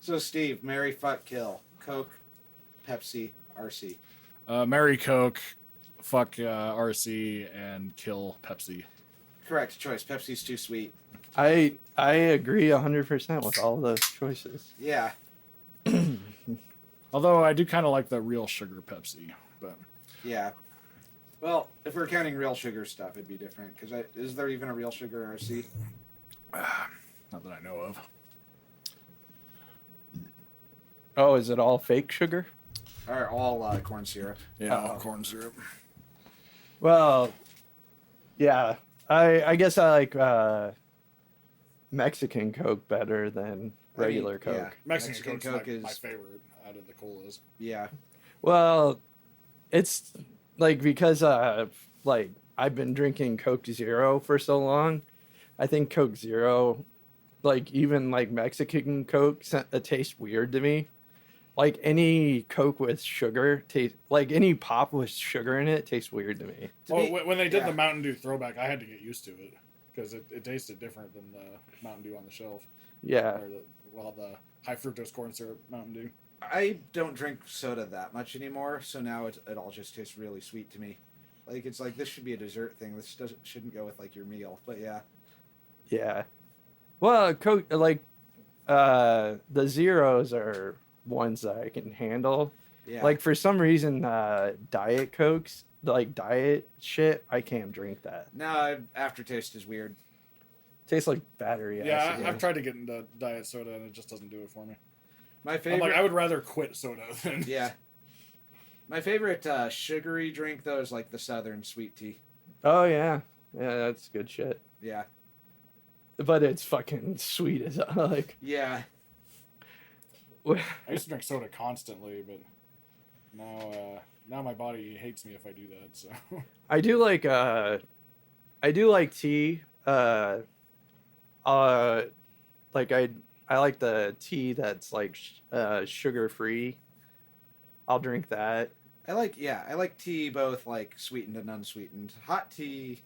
So, Steve, marry, fuck, kill. Coke, Pepsi, RC. Marry Coke, fuck RC, and kill Pepsi. Correct choice. Pepsi's too sweet. I agree 100% with all those choices. Yeah. Although I do kind of like the real sugar Pepsi, but Yeah. Well, if we're counting real sugar stuff, it'd be different. Because is there even a real sugar RC? not that I know of. Oh, is it all fake sugar? Or all corn syrup? Yeah, corn syrup. Well, yeah. I guess I like Mexican Coke better than regular Coke. Yeah. Mexican Coke is my favorite out of the colas. Yeah. Well, it's like because like I've been drinking Coke Zero for so long. I think Coke Zero, like even like Mexican Coke, it tastes weird to me. Like any Coke with sugar like any pop with sugar in it tastes weird to me. When they did the Mountain Dew throwback, I had to get used to it because it tasted different than the Mountain Dew on the shelf. Yeah. Or the high fructose corn syrup Mountain Dew. I don't drink soda that much anymore, so now it all just tastes really sweet to me. Like, it's like, this should be a dessert thing. This shouldn't go with, like, your meal. But, yeah. Yeah. Well, Coke, like, the Zeros are ones that I can handle. Yeah. Like, for some reason, Diet Cokes, like, diet shit, I can't drink that. No, aftertaste is weird. Tastes like battery acid. Yeah, I've tried to get into diet soda, and it just doesn't do it for me. My favorite... I would rather quit soda than... Yeah. My favorite sugary drink, though, is, like, the Southern sweet tea. Oh, yeah. Yeah, that's good shit. Yeah. But it's fucking sweet as like. Yeah. I used to drink soda constantly, but now my body hates me if I do that. So I do like tea. Like I like the tea that's like sugar free. I'll drink that. I like tea both like sweetened and unsweetened. Hot tea.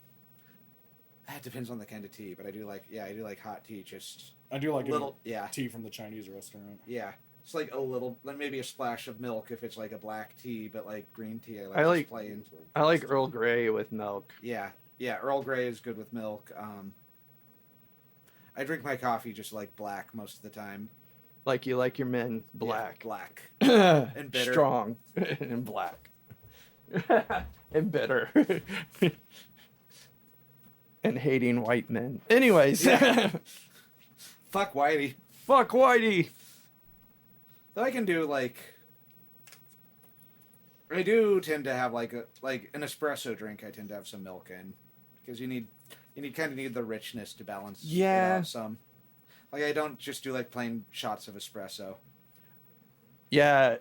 It depends on the kind of tea, but I do like hot tea. Just I do like little tea from the Chinese restaurant. Yeah, it's like a little, maybe a splash of milk if it's like a black tea, but like green tea, I like plain. I like Earl Grey with milk. Yeah, Earl Grey is good with milk. I drink my coffee just like black most of the time. Like you like your men black. Yeah, black. And bitter. Strong. And black. And bitter. And hating white men. Anyways. Yeah. Fuck Whitey. Fuck Whitey. Though I can do like... I do tend to have like an espresso drink. I tend to have some milk in. Because you kind of need the richness to balance it out some. Like, I don't just do, like, plain shots of espresso. Yeah,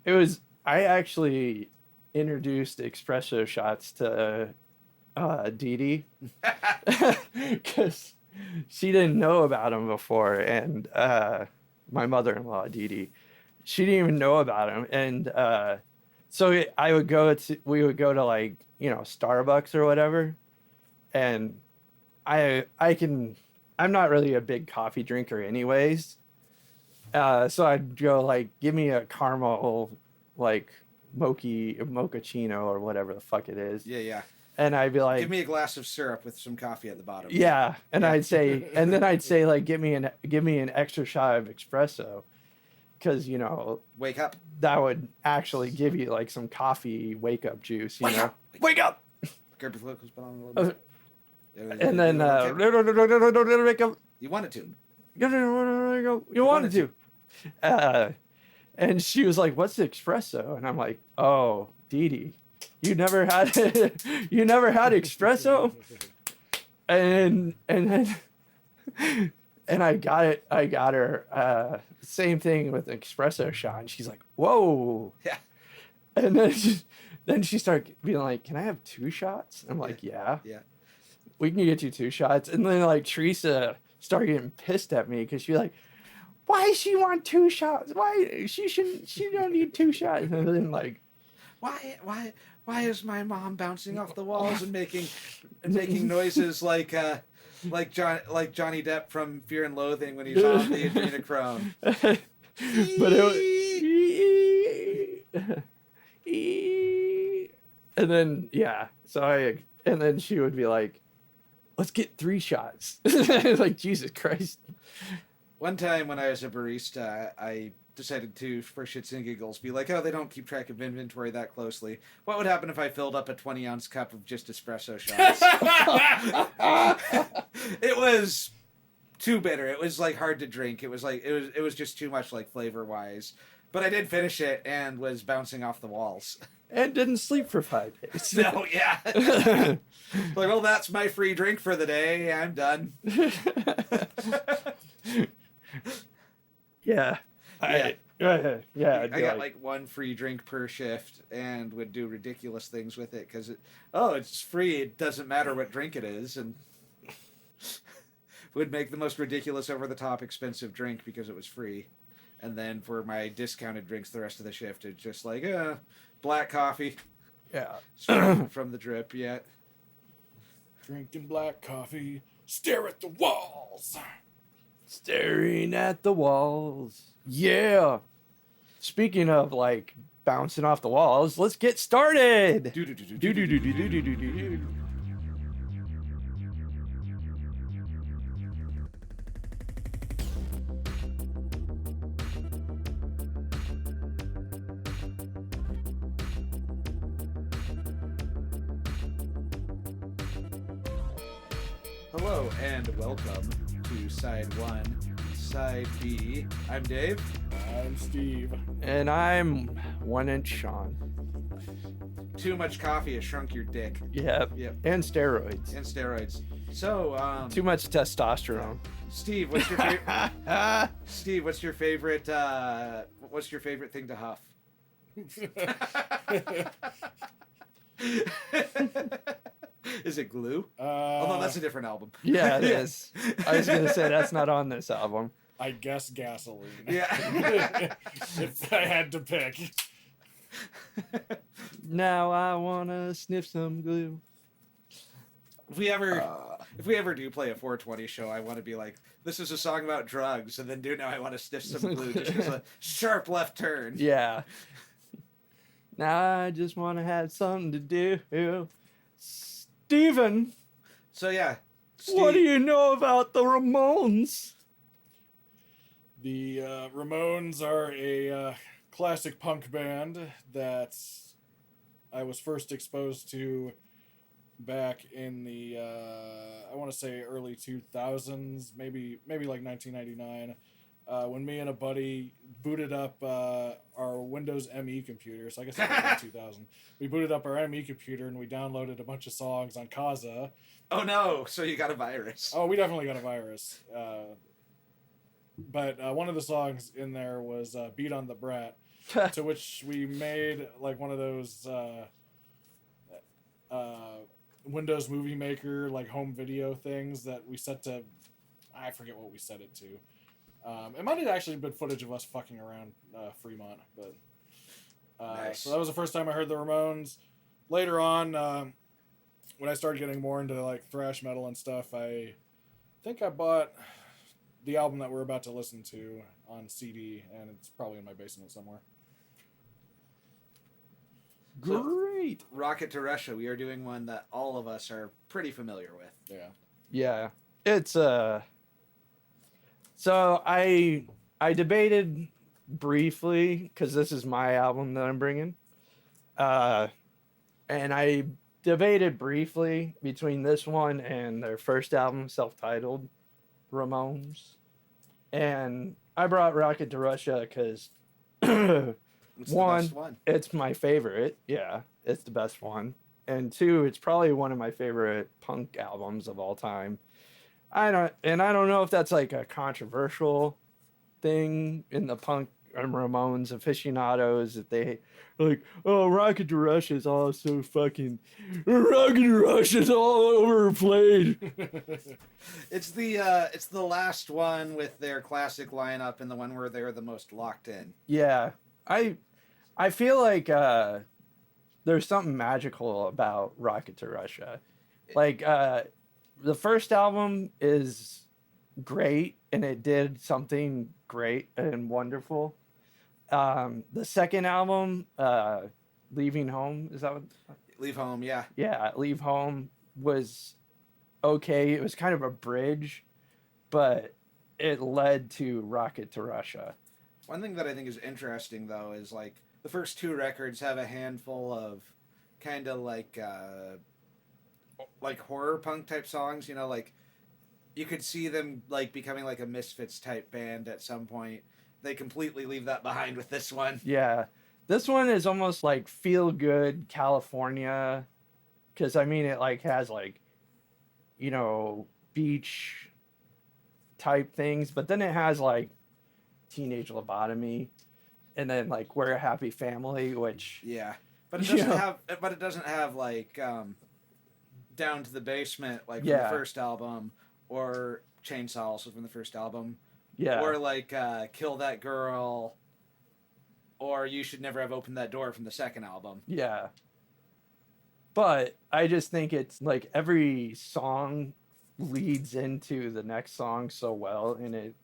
I actually introduced espresso shots to Dee Dee. Because she didn't know about them before. And my mother-in-law, Dee Dee, she didn't even know about them. And so we would go to, like, Starbucks or whatever. And I'm not really a big coffee drinker anyways. So I'd go like, give me a caramel, like mochaccino or whatever the fuck it is. Yeah. And I'd be like, give me a glass of syrup with some coffee at the bottom. Yeah. And I'd say like, give me an extra shot of espresso. Cause wake up. That would actually give you like some coffee wake up juice, Wake up. Wake up. Grab your focus, put on a little bit. And then wake up. You wanted to. You wanted to. And she was like, "What's the espresso?" And I'm like, "Oh, Dee Dee, you never had espresso?" And then I got it. I got her same thing with an espresso shot. And she's like, "Whoa." Yeah. And then she started being like, "Can I have 2 shots?" I'm like, "Yeah." Yeah. We can get you 2 shots. And then like Teresa started getting pissed at me because she's like, why does she want 2 shots? Why she don't need 2 shots. And then like, why is my mom bouncing off the walls and making noises like Johnny Depp from Fear and Loathing when he's on the adrenochrome? But it was, and then and then she would be like, let's get 3 shots. Like, Jesus Christ. One time when I was a barista, I decided to, for shits and giggles, be like, oh, they don't keep track of inventory that closely. What would happen if I filled up a 20-ounce cup of just espresso shots? It was too bitter. It was like hard to drink. It was just too much, like, flavor-wise. But I did finish it and was bouncing off the walls. And didn't sleep for 5 days. No, yeah. Like, well, that's my free drink for the day. I'm done. Yeah. I got like 1 free drink per shift and would do ridiculous things with it because it's free. It doesn't matter what drink it is, and would make the most ridiculous, over-the-top, expensive drink because it was free. And then for my discounted drinks the rest of the shift, it's just like black coffee. Yeah. Straight from the drip. Yeah. Drinking black coffee, stare at the walls. Staring at the walls. Yeah. Speaking of, like, bouncing off the walls, let's get started. Hello and welcome to Side 1, Side B. I'm Dave. I'm Steve. And I'm 1 inch Sean. Too much coffee has shrunk your dick. Yep. And steroids. And steroids. So, too much testosterone. Steve, what's your favorite? Steve, what's your favorite? What's your favorite thing to huff? Is it glue? Although that's a different album. Yeah, it is. I was gonna say that's not on this album. I guess gasoline. Yeah. If I had to pick. Now I wanna sniff some glue. If we ever do play a 420 show, I want to be like, this is a song about drugs, and then now I want to sniff some glue just as a sharp left turn. Yeah. Now I just want to have something to do. Steven. So yeah. What do you know about the Ramones? The Ramones are a classic punk band that I was first exposed to back in the I want to say early 2000s, maybe like 1999, when me and a buddy booted up our Windows ME computer. So I guess that was like 2000. We booted up our ME computer and we downloaded a bunch of songs on Kazaa. Oh no! So you got a virus? Oh, we definitely got a virus. But one of the songs in there was "Beat on the Brat," to which we made like one of those Windows Movie Maker like home video things that we set to, I forget what we set it to. It might have actually been footage of us fucking around Fremont, but nice. So that was the first time I heard the Ramones. Later on, when I started getting more into like thrash metal and stuff, I think I bought the album that we're about to listen to on CD, and it's probably in my basement somewhere. Great. Rocket to Russia. We are doing one that all of us are pretty familiar with. Yeah. Yeah. It's So I debated briefly, because this is my album that I'm bringing, and I debated briefly between this one and their first album, self-titled, Ramones, and I brought Rocket to Russia because one, it's my favorite. Yeah, it's the best one, and 2, it's probably one of my favorite punk albums of all time. I don't know if that's like a controversial thing in the punk and Ramones aficionados, that they like, oh, Rocket to Russia is all so fucking, Rocket to Russia is all overplayed. It's the last one with their classic lineup and the one where they're the most locked in. Yeah, I feel like there's something magical about Rocket to Russia, like the first album is great and it did something great and wonderful. The second album, Leaving Home, is that what? Leave Home, yeah. Yeah, Leave Home was okay. It was kind of a bridge, but it led to Rocket to Russia. One thing that I think is interesting, though, is like the first two records have a handful of kind of like horror punk type songs. You know, like you could see them like becoming like a Misfits type band at some point. They completely leave that behind with this one. Yeah, this one is almost like feel good California, because I mean it like has like, you know, beach type things, but then it has like Teenage Lobotomy, and then like We're a Happy Family, which yeah, but it doesn't have. But it doesn't have like Down to the Basement like from the first album, or Chainsaw also from the first album, or like Kill That Girl, or You Should Never Have Opened That Door from the second album. Yeah, but I just think it's like every song leads into the next song so well, and it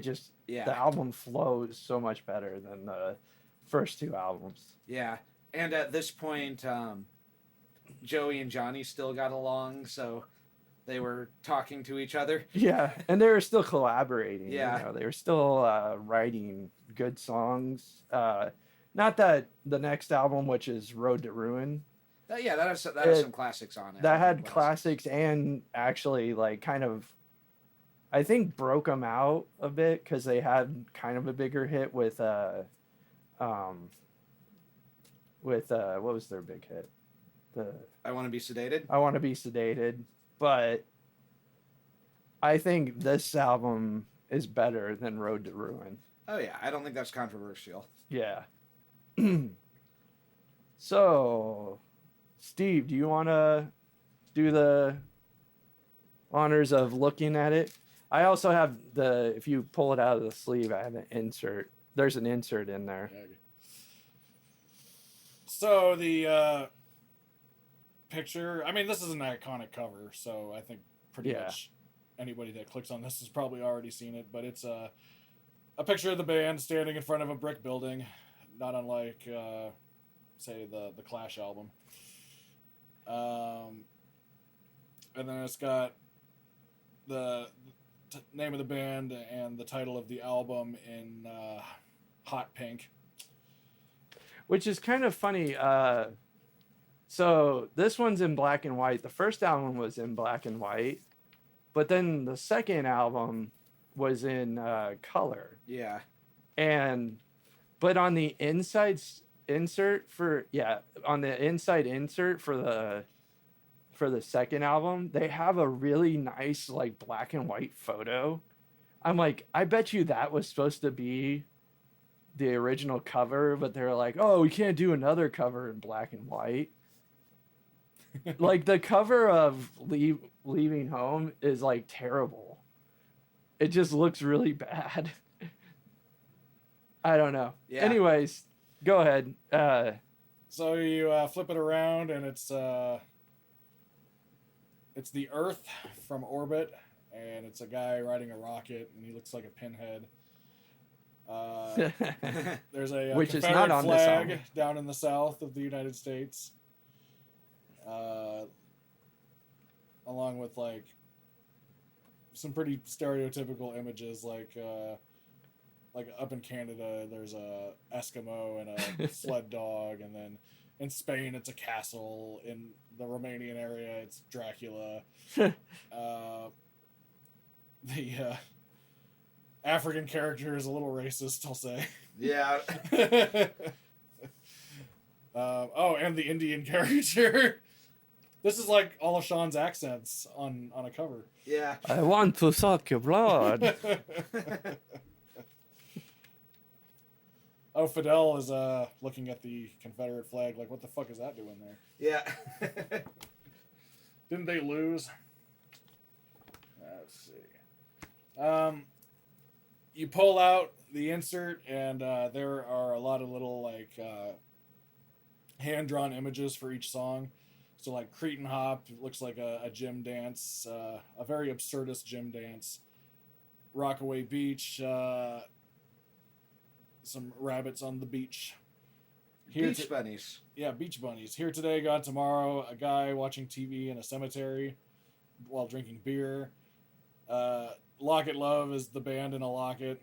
just the album flows so much better than the first two albums. Yeah, and at this point, Joey and Johnny still got along, so they were talking to each other. Yeah, and they were still collaborating. Yeah, you know, they were still writing good songs. Not that the next album, which is Road to Ruin. That has some classics on it. That had classics and actually like kind of, I think, broke them out a bit because they had kind of a bigger hit with what was their big hit? I Want to Be Sedated. I Want to Be Sedated, but I think this album is better than Road to Ruin. Oh yeah, I don't think that's controversial. Yeah. So, Steve, do you want to do the honors of looking at it? I also have if you pull it out of the sleeve, I have an insert. There's an insert in there. So the picture, I mean, this is an iconic cover, so I think pretty much anybody that clicks on this has probably already seen it, but it's a picture of the band standing in front of a brick building, not unlike, say, the Clash album. And then it's got the name of the band and the title of the album in hot pink. Which is kind of funny. So this one's in black and white. The first album was in black and white, but then the second album was in color. Yeah. But on the inside insert for the second album, they have a really nice like black and white photo. I'm like, I bet you that was supposed to be the original cover, but they're like, oh, we can't do another cover in black and white. Like the cover of Leaving Home is like terrible. It just looks really bad. I don't know. Yeah. Anyways, go ahead. So you flip it around, and it's the Earth from orbit, and it's a guy riding a rocket, and he looks like a pinhead. There's a which Confederate is not on flag this down in the south of the United States, along with like some pretty stereotypical images, like up in Canada, there's a Eskimo and a sled dog, and then in Spain it's a castle. In the Romanian area, it's Dracula. The African character is a little racist, I'll say. Yeah. And the Indian character. This is like all of Sean's accents on a cover. Yeah. I want to suck your blood. Oh, Fidel is looking at the Confederate flag like, what the fuck is that doing there? Yeah. Didn't they lose? Let's see. You pull out the insert, and there are a lot of little like hand-drawn images for each song. So like Cretin Hop looks like a gym dance, a very absurdist gym dance. Rockaway Beach some rabbits on the beach. Beach bunnies. Yeah, beach bunnies. Here today, gone tomorrow. A guy watching TV in a cemetery while drinking beer. Locket Love is the band in a locket.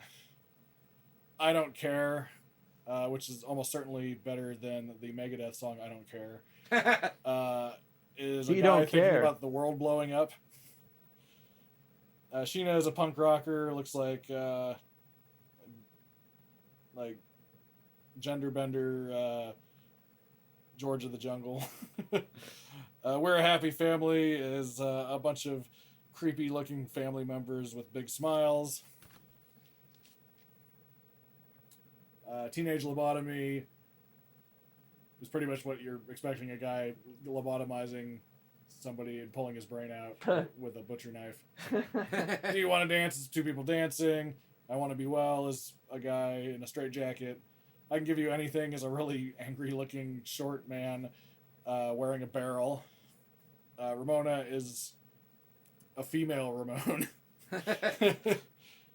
I Don't Care, which is almost certainly better than the Megadeth song I Don't Care. Is a guy thinking about the world blowing up. Sheena is a punk rocker. Looks like gender bender George of the Jungle. We're a Happy Family is a bunch of creepy looking family members with big smiles. Teenage Lobotomy is pretty much what you're expecting, a guy lobotomizing somebody and pulling his brain out with a butcher knife. Do You Want to Dance is two people dancing. I Want to Be Well is a guy in a straitjacket. I Can Give You Anything is a really angry looking short man wearing a barrel. Ramona is a female Ramon.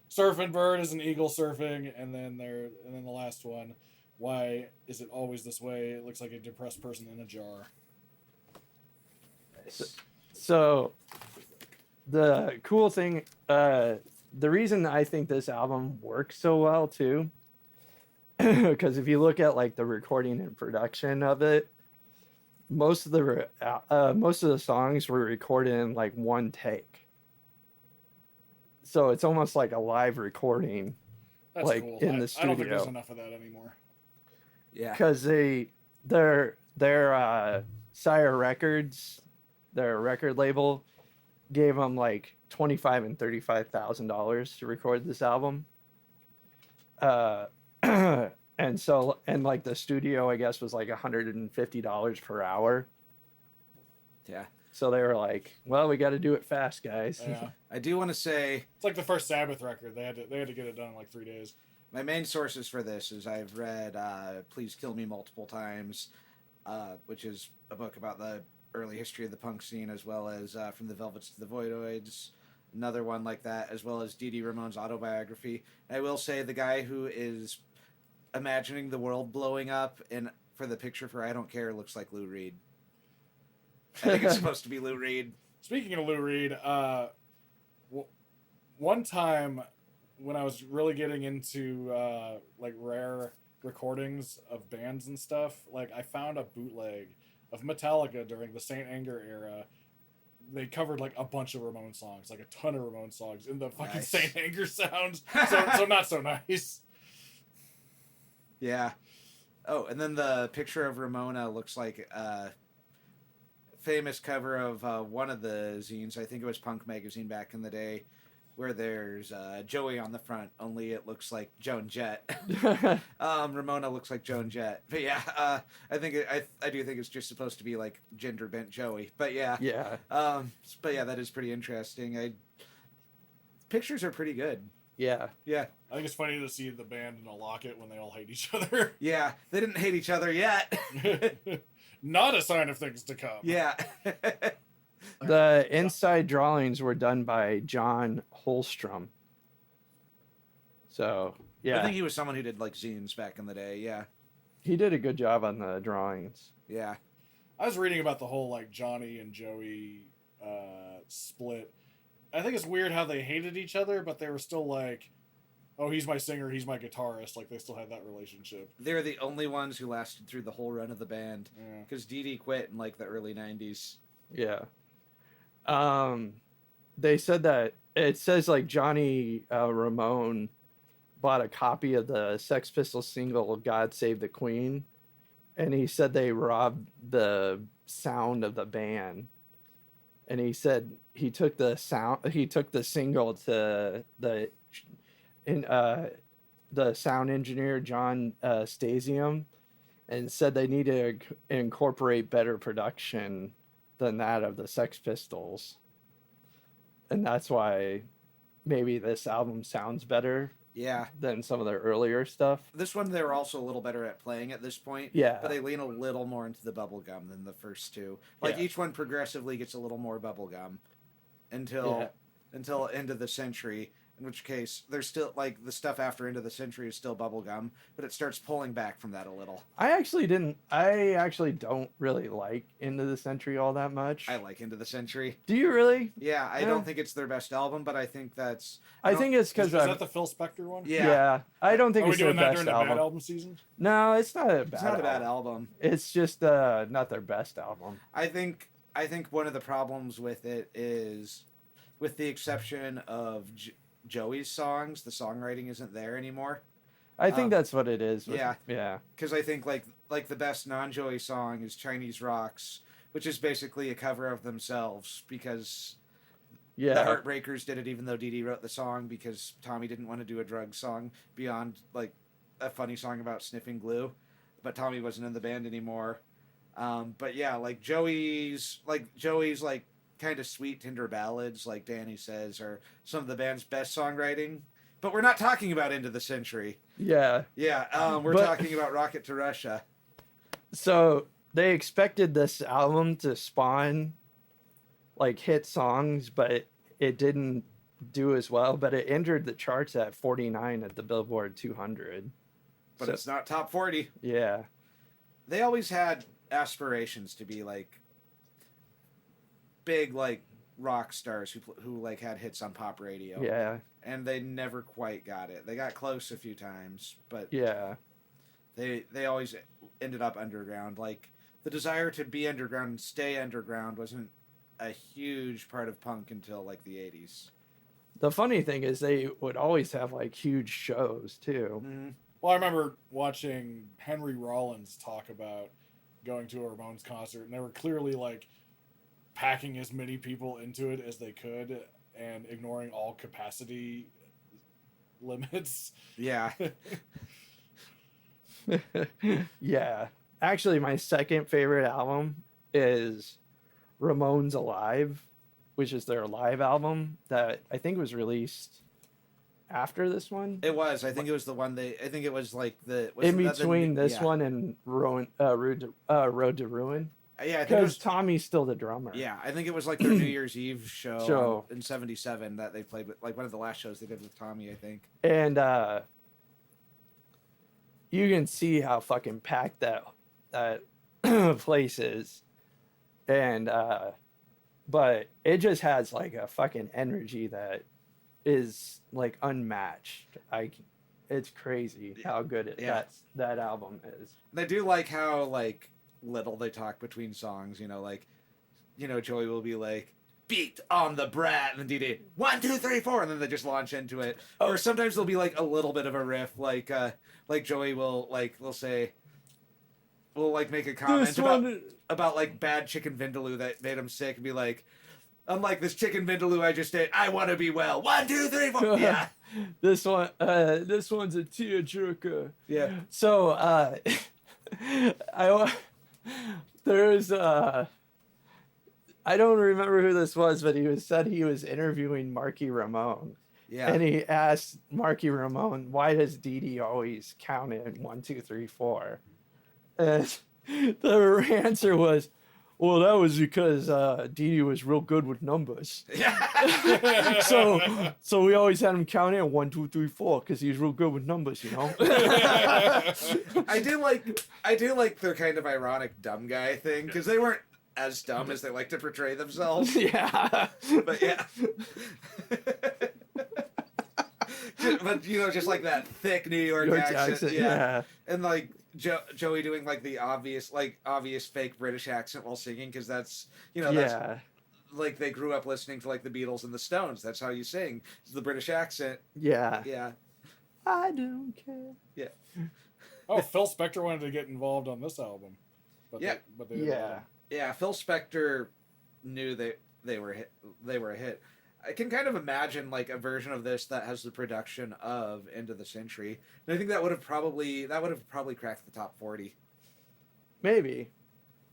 Surfing Bird is an eagle surfing, and then the last one, Why Is It Always This Way? It looks like a depressed person in a jar. So the cool thing, the reason I think this album works so well too, because if you look at like the recording and production of it, most of the songs were recorded in like one take. So it's almost like a live recording. That's like cool. in the studio. I don't think there's enough of that anymore. Yeah, because their Sire Records, their record label, gave them like $25,000 and $35,000 to record this album. And like the studio, I guess, was like $150 per hour. Yeah. So they were like, "Well, we got to do it fast, guys." Yeah. I do want to say it's like the first Sabbath record. They had to get it done in like 3 days. My main sources for this is I've read Please Kill Me multiple times, which is a book about the early history of the punk scene, as well as From the Velvets to the Voidoids, another one like that, as well as Dee Dee Ramone's autobiography. And I will say the guy who is imagining the world blowing up and for the picture for I Don't Care looks like Lou Reed. I think it's supposed to be Lou Reed. Speaking of Lou Reed, one time when I was really getting into like rare recordings of bands and stuff, like I found a bootleg of Metallica during the Saint Anger era. They covered like a bunch of Ramone songs, like a ton of Ramone songs in the fucking Saint Anger sound. So not so nice. Yeah. Oh, and then the picture of Ramona looks like famous cover of one of the zines. I think it was Punk Magazine back in the day, where there's Joey on the front, only it looks like Joan Jett. Ramona looks like Joan Jett. But yeah, I think I do think it's just supposed to be like gender bent Joey. But yeah. Yeah. But yeah, that is pretty interesting. Pictures are pretty good. Yeah. Yeah. I think it's funny to see the band in a locket when they all hate each other. Yeah, they didn't hate each other yet. Not a sign of things to come. Yeah. The inside drawings were done by John Holstrom. So, yeah. I think he was someone who did like zines back in the day, yeah. He did a good job on the drawings. Yeah. I was reading about the whole like Johnny and Joey split. I think it's weird how they hated each other, but they were still like, oh, he's my singer, he's my guitarist. Like, they still had that relationship. They're the only ones who lasted through the whole run of the band. Because Dee Dee quit in, like, the early 90s. Yeah. They said that, it says, like, Johnny Ramone bought a copy of the Sex Pistols single, God Save the Queen. And he said they robbed the sound of the band. And he said he took the single to the sound engineer John Stasium, and said they need to incorporate better production than that of the Sex Pistols, and that's why maybe this album sounds better. Yeah. Than some of their earlier stuff. This one they were also a little better at playing at this point. Yeah. But they lean a little more into the bubblegum than the first two. Like each one progressively gets a little more bubblegum until end of the century. In which case, there's still like the stuff after Into the Century is still bubblegum, but it starts pulling back from that a little. I actually don't really like Into the Century all that much. I like Into the Century. Do you really? Yeah, I don't think it's their best album, but I think that's. I think it's because is that the Phil Spector one? Yeah. I don't think Are we it's their doing that best during the album. bad album season? No, it's not a bad. It's not a bad album. It's just not their best album. I think one of the problems with it is, with the exception of Joey's songs, the songwriting isn't there anymore. I think that's what it is. Yeah. Because I think like the best non-Joey song is Chinese Rocks, which is basically a cover of themselves because the Heartbreakers did it even though Dee Dee wrote the song because Tommy didn't want to do a drug song beyond like a funny song about sniffing glue, but Tommy wasn't in the band anymore. But yeah, like Joey's like kind of sweet tender ballads, like Danny says, are some of the band's best songwriting. But we're not talking about Into the Century. Yeah. Yeah, we're talking about Rocket to Russia. So they expected this album to spawn like hit songs, but it didn't do as well. But it entered the charts at 49 at the Billboard 200. But it's not top 40. Yeah. They always had aspirations to be like big like rock stars who like had hits on pop radio. Yeah. And they never quite got it. They got close a few times, but yeah, they always ended up underground. Like the desire to be underground and stay underground wasn't a huge part of punk until like the 80s. The funny thing is they would always have like huge shows too. Mm-hmm. Well, I remember watching Henry Rollins talk about going to a Ramones concert, and they were clearly like packing as many people into it as they could and ignoring all capacity limits. Yeah. Yeah. Actually, my second favorite album is Ramones Alive, which is their live album that I think was released after this one. It was. I think it was the one I think it was like the... In between this one and Road to Ruin. Yeah, because Tommy's still the drummer. Yeah, I think it was like their New Year's Eve show in '77 that they played with, like one of the last shows they did with Tommy, I think. And you can see how fucking packed that place is, and but it just has like a fucking energy that is like unmatched. It's crazy how good that album is. And I do like how like little they talk between songs, like, Joey will be like, beat on the brat, and then Dee 1, 2, 3, 4, and then they just launch into it. Or sometimes there'll be like a little bit of a riff, like Joey will make a comment about like bad chicken vindaloo that made him sick, and be like, unlike this chicken vindaloo I just ate, I want to be well. 1, 2, 3, 4. Yeah. This one's a tearjerker. Yeah. So there's I don't remember who this was, but he said he was interviewing Marky Ramone. Yeah. And he asked Marky Ramone, why does Dee Dee always count in 1, 2, 3, 4? And the answer was, well, that was because Dee Dee was real good with numbers. Yeah. so we always had him count in 1, 2, 3, 4 because he was real good with numbers, I do like their kind of ironic dumb guy thing, because they weren't as dumb as they like to portray themselves. Yeah. But yeah. But just like that thick New York accent. Yeah. And like Joey doing like the obvious fake British accent while singing, because that's that's like they grew up listening to like the Beatles and the Stones. That's how you sing. It's the British accent. Yeah. Yeah. I don't care. Yeah. Oh, Phil Spector wanted to get involved on this album. But yeah. They didn't let him. Yeah, Phil Spector knew they were a hit. I can kind of imagine like a version of this that has the production of Into the Century. And I think that would have probably cracked the top 40. Maybe.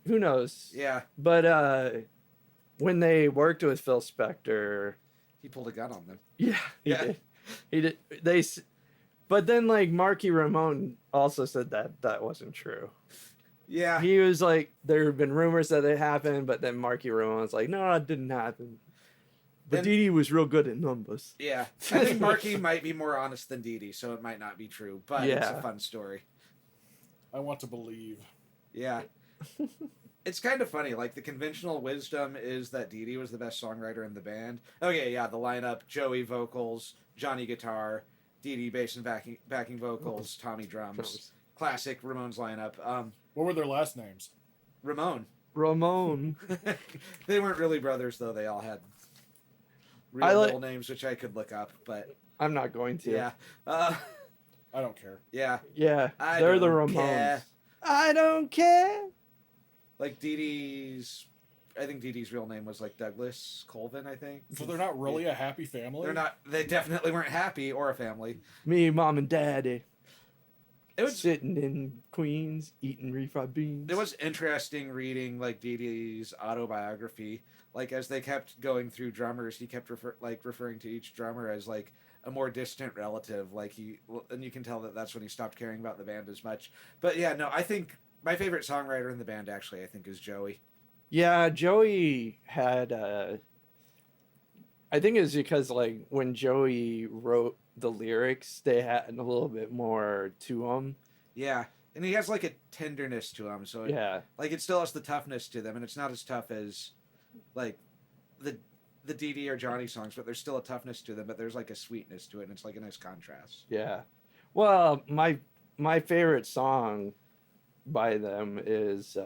Who knows? Yeah. But when they worked with Phil Spector, he pulled a gun on them. Yeah. He did. But then like Marky Ramone also said that wasn't true. Yeah. He was like, there have been rumors that it happened, but then Marky Ramone was like, no, it didn't happen. But Dee Dee was real good at numbers. Yeah. I think Marky might be more honest than Dee Dee, so it might not be true, but it's a fun story. I want to believe. Yeah. It's kind of funny. Like, the conventional wisdom is that Dee Dee was the best songwriter in the band. Okay, yeah, the lineup, Joey vocals, Johnny guitar, Dee Dee bass and backing vocals, Tommy drums. Classic Ramones lineup. What were their last names? Ramon. They weren't really brothers, though. They all had real middle names, which I could look up, but... I'm not going to. Yeah. I don't care. Yeah. Yeah, they're the Ramones. Care. I don't care. Like Dee Dee's... I think Dee Dee's real name was like Douglas Colvin, I think. So they're not really a happy family? They're not. They definitely weren't happy or a family. Me, mom, and daddy. It was sitting in Queens eating refried beans. It was interesting reading like Dee Dee's autobiography. Like as they kept going through drummers, he kept referring to each drummer as like a more distant relative. Like and you can tell that that's when he stopped caring about the band as much. But yeah, no, I think my favorite songwriter in the band actually, I think, is Joey. Yeah, Joey had. I think it was because like when Joey wrote the lyrics, they had a little bit more to them. Yeah, and he has like a tenderness to him, so it still has the toughness to them, and it's not as tough as like the Dee Dee or Johnny songs, but there's still a toughness to them, but there's like a sweetness to it, and it's like a nice contrast. Yeah, well, my favorite song by them is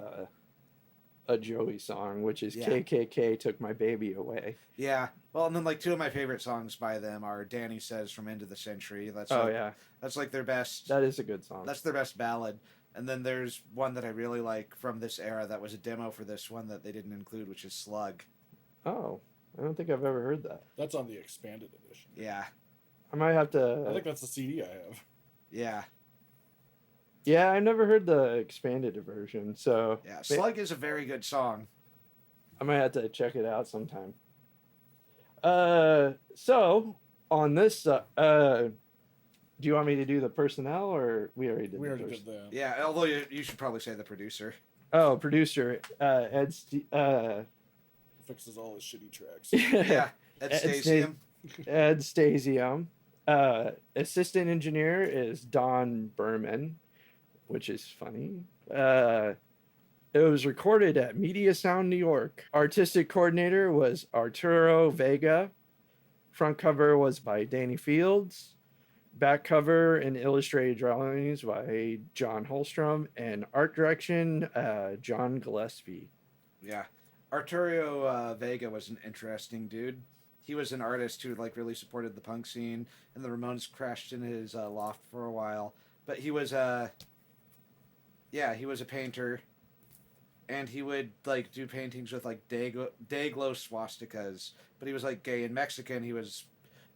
a Joey song, which is KKK Took My Baby Away. Yeah. Well, and then like two of my favorite songs by them are Danny Says from End of the Century. That's like their best. That is a good song. That's their best ballad. And then there's one that I really like from this era that was a demo for this one that they didn't include, which is Slug. Oh, I don't think I've ever heard that. That's on the expanded edition. Yeah. I might have to... I think that's the CD I have. Yeah. Yeah, I never heard the expanded version, so... Yeah, Slug is a very good song. I might have to check it out sometime. So, on this... do you want me to do the personnel, or we already did that? Yeah, although you should probably say the producer. Oh, producer, Ed... fixes all his shitty tracks. Yeah, Ed Stasium. Ed Stasium. Assistant engineer is Don Berman, which is funny. It was recorded at Media Sound, New York. Artistic coordinator was Arturo Vega. Front cover was by Danny Fields. Back cover and illustrated drawings by John Holstrom. And art direction, John Gillespie. Yeah. Arturo Vega was an interesting dude. He was an artist who like really supported the punk scene, and the Ramones crashed in his loft for a while. But he was he was a painter, and he would like do paintings with like day-glow swastikas. But he was like gay and Mexican. He was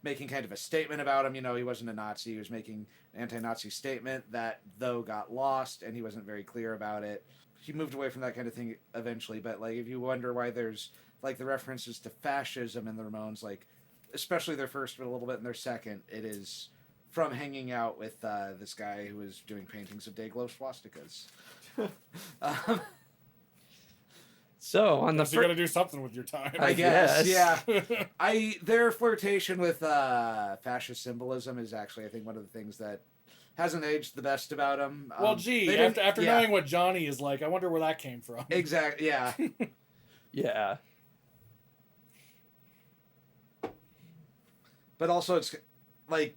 making kind of a statement about him. You know, he wasn't a Nazi. He was making an anti-Nazi statement that though got lost, and he wasn't very clear about it. He moved away from that kind of thing eventually. But like, if you wonder why there's like the references to fascism in the Ramones, like especially their first, but a little bit in their second, it is from hanging out with this guy who was doing paintings of day-glow swastikas. So on the you got to do something with your time, I guess. Yeah. Their flirtation with fascist symbolism is actually, I think, one of the things that hasn't aged the best about him. Well, after knowing what Johnny is like, I wonder where that came from. Exactly. Yeah. Yeah. But also, it's like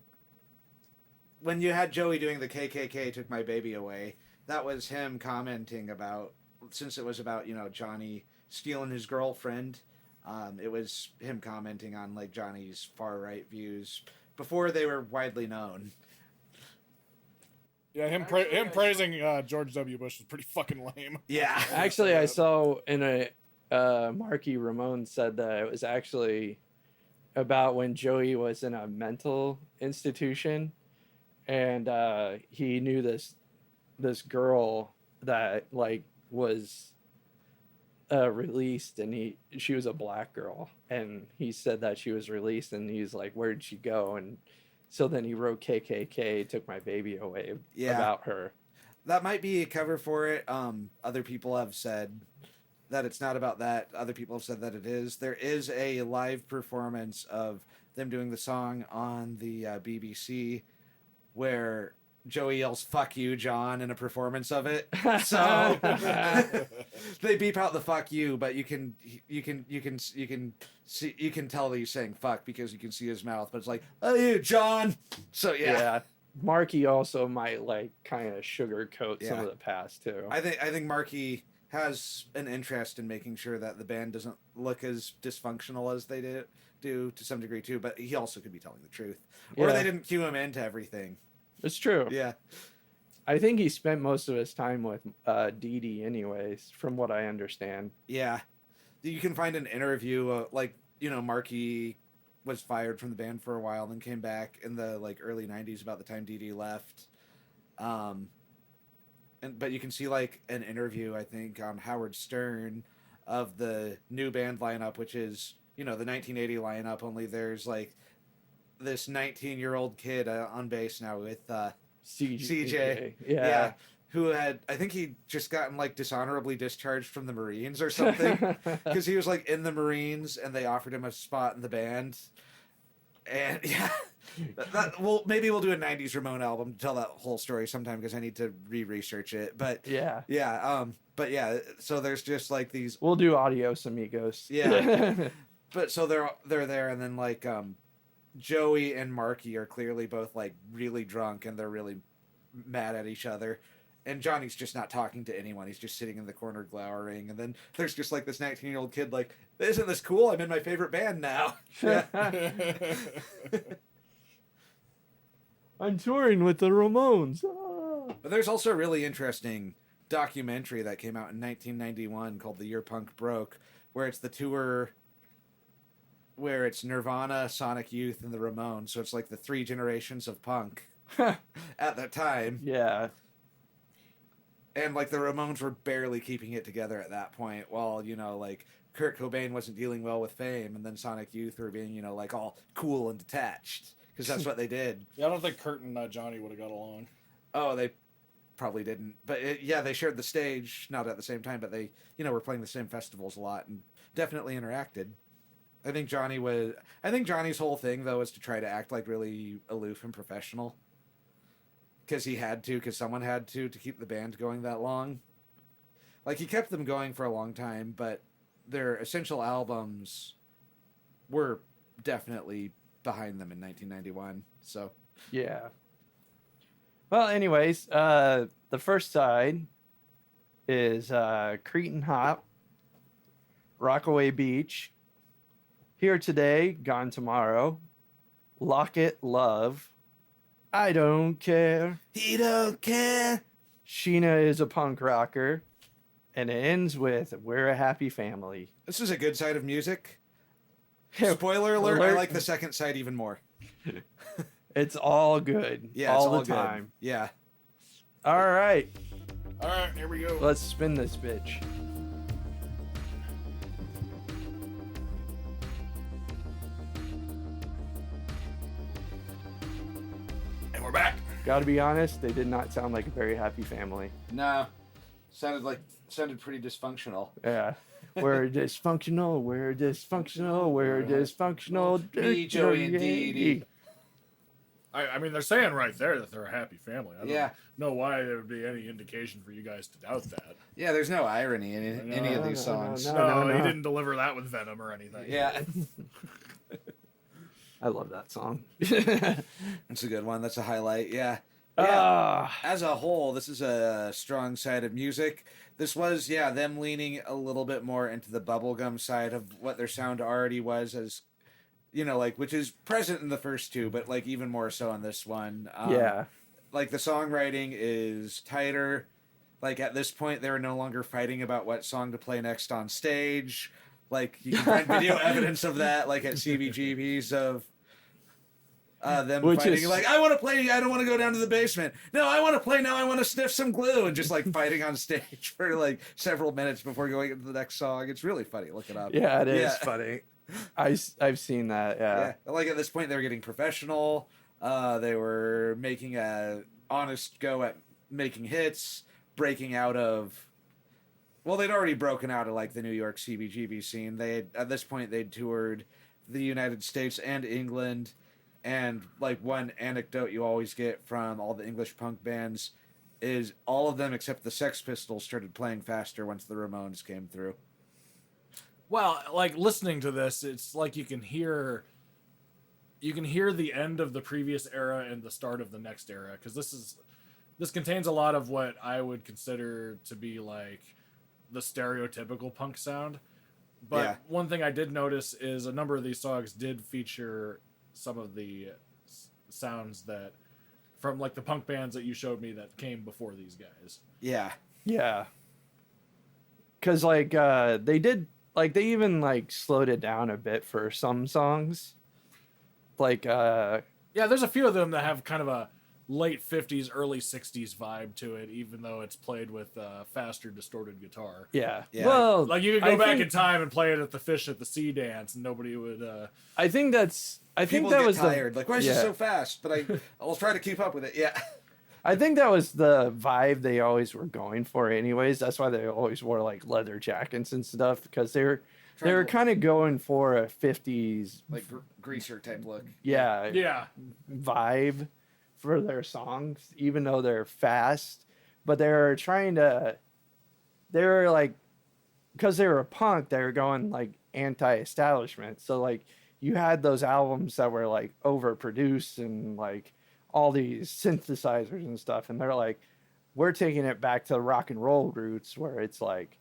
when you had Joey doing the KKK Took My Baby Away, that was him commenting about, since it was about, you know, Johnny stealing his girlfriend, it was him commenting on like Johnny's far right views before they were widely known. Yeah, him praising George W. Bush was pretty fucking lame. Yeah. Actually, I saw in a Marky Ramone said that it was actually about when Joey was in a mental institution, and he knew this girl that like was released, and she was a black girl, and he said that she was released, and he's like, where did she go? And so then he wrote KKK Took My Baby Away about her. That might be a cover for it. Other people have said that it's not about that. Other people have said that it is. There is a live performance of them doing the song on the BBC where Joey yells "fuck you, John" in a performance of it. So they beep out the "fuck you," but you can see, you can tell that he's saying "fuck" because you can see his mouth. But it's like, "Oh, you, John." So yeah. Marky also might like kind of sugarcoat some of the past too. I think Marky has an interest in making sure that the band doesn't look as dysfunctional as they do to some degree too. But he also could be telling the truth, or they didn't cue him into everything. It's true. Yeah. I think he spent most of his time with Dee Dee anyways, from what I understand. Yeah. You can find an interview, Marky was fired from the band for a while, then came back in the early 90s about the time Dee Dee left. But you can see an interview, I think, on Howard Stern of the new band lineup, which is, the 1980 lineup, only there's this 19-year-old kid on bass now with CJ. Yeah. Who had, I think he just gotten dishonorably discharged from the Marines or something, because he was in the Marines and they offered him a spot in the band. And maybe we'll do a 90s Ramon album to tell that whole story sometime, because I need to re-research it. But so there's just these. We'll do Adios Amigos. Yeah. But so they're there, and then Joey and Marky are clearly both really drunk, and they're really mad at each other. And Johnny's just not talking to anyone. He's just sitting in the corner glowering. And then there's just this 19-year-old kid isn't this cool? I'm in my favorite band now. Yeah. I'm touring with the Ramones. Ah. But there's also a really interesting documentary that came out in 1991 called The Year Punk Broke, where it's the tour where it's Nirvana, Sonic Youth, and the Ramones. So it's the three generations of punk at that time. Yeah. And the Ramones were barely keeping it together at that point, while Kurt Cobain wasn't dealing well with fame, and then Sonic Youth were being all cool and detached, because that's what they did. Yeah, I don't think Kurt and Johnny would have got along. Oh, they probably didn't. But they shared the stage, not at the same time, but they were playing the same festivals a lot and definitely interacted. I think Johnny's whole thing though was to try to act really aloof and professional. Because he had to, because someone had to keep the band going that long. He kept them going for a long time, but their essential albums were definitely behind them in 1991. So yeah. Well, anyways, the first side is Cretin Hop, Rockaway Beach, Here Today, Gone Tomorrow, Locket Love, I Don't Care. He don't care. Sheena is a punk rocker. And it ends with We're a Happy Family. This is a good side of music. Spoiler alert, I like the second side even more. It's all good. Yeah, all it's the all time. Good. Yeah. All right. All right, here we go. Let's spin this bitch. And we're back. Gotta be honest, they did not sound like a very happy family. No. Sounded pretty dysfunctional. Yeah. We're dysfunctional, we're dysfunctional, we're dysfunctional. Me, Joey, and Dee Dee. I mean, they're saying right there that they're a happy family. I don't Yeah. know why there would be any indication for you guys to doubt that. Yeah, there's no irony in any of these songs. No, he didn't deliver that with venom or anything. Yeah. I love that song. It's a good one. That's a highlight. Yeah. Yeah. As a whole, this is a strong side of music. This was, them leaning a little bit more into the bubblegum side of what their sound already was, as, which is present in the first two, but, even more so in this one. Yeah. The songwriting is tighter. At this point, they were no longer fighting about what song to play next on stage. You can find video evidence of that, at CBGBs of them fighting, I want to play, I don't want to go down to the basement. No, I want to play now, I want to sniff some glue, and just fighting on stage for several minutes before going into the next song. It's really funny. Look it up. Yeah, it is funny. I've seen that. Yeah. At this point, they were getting professional. They were making a honest go at making hits, breaking out of Well, they'd already broken out of like the New York CBGB scene. At this point they'd toured the United States and England, and like one anecdote you always get from all the English punk bands is all of them except the Sex Pistols started playing faster once the Ramones came through. Well, like listening to this, it's like you can hear the end of the previous era and the start of the next era, because this contains a lot of what I would consider to be like the stereotypical punk sound. But one thing I did notice is a number of these songs did feature some of the sounds that from like the punk bands that you showed me that came before these guys. Yeah. Yeah. Cause like they did like they even like slowed it down a bit for some songs. Like yeah, there's a few of them that have kind of a late 50s, early 60s vibe to it, even though it's played with faster, distorted guitar. Yeah. Yeah. Well, Like you could go back in time and play it at the Fish at the Sea dance, and nobody would. I think that People was tired. Like, why is it yeah. so fast? But I'll try to keep up with it. Yeah. I think that was the vibe they always were going for anyways. That's why they always wore like leather jackets and stuff, because they were kind of going for a 50s like greaser type look. Yeah. vibe for their songs, even though they're fast, but they were like, because they were a punk, they were going like anti-establishment. So like you had those albums that were like overproduced and like all these synthesizers and stuff, and they're like, we're taking it back to the rock and roll roots where it's like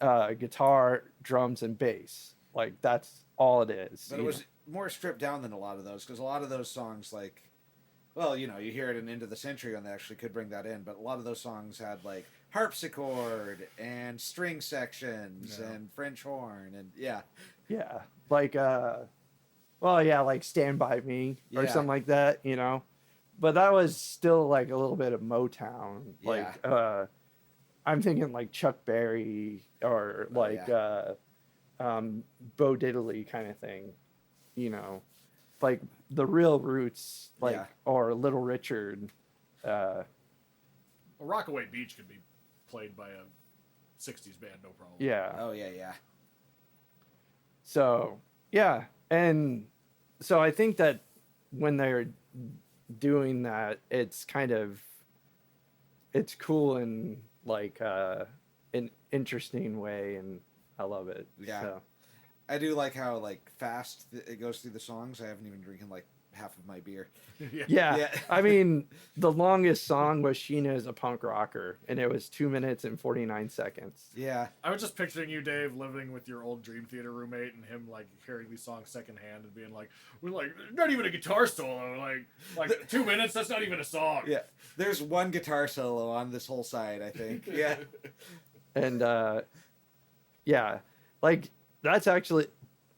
guitar, drums, and bass. Like that's all it is. But it was more stripped down than a lot of those, because a lot of those songs, like, well, you hear it in Into the Century when they actually could bring that in, but a lot of those songs had like harpsichord and string sections and French horn and like like Stand By Me or something like that, but that was still like a little bit of Motown, like I'm thinking like Chuck Berry or like Bo Diddley kind of thing, like the real roots, like or Little Richard. Well, Rockaway Beach could be played by a 60s band, no problem. Yeah. Oh yeah. So and so I think that when they're doing that, it's cool in like an interesting way, and I love it. Yeah. So. I do like how like fast it goes through the songs. I haven't even drinking like half of my beer. Yeah. I mean, the longest song was Sheena is a Punk Rocker, and it was 2 minutes and 49 seconds. Yeah. I was just picturing you, Dave, living with your old Dream Theater roommate, and him like hearing these songs secondhand and being like, "We're like not even a guitar solo. Like 2 minutes. That's not even a song." Yeah. There's one guitar solo on this whole side, I think. Yeah. And like that's actually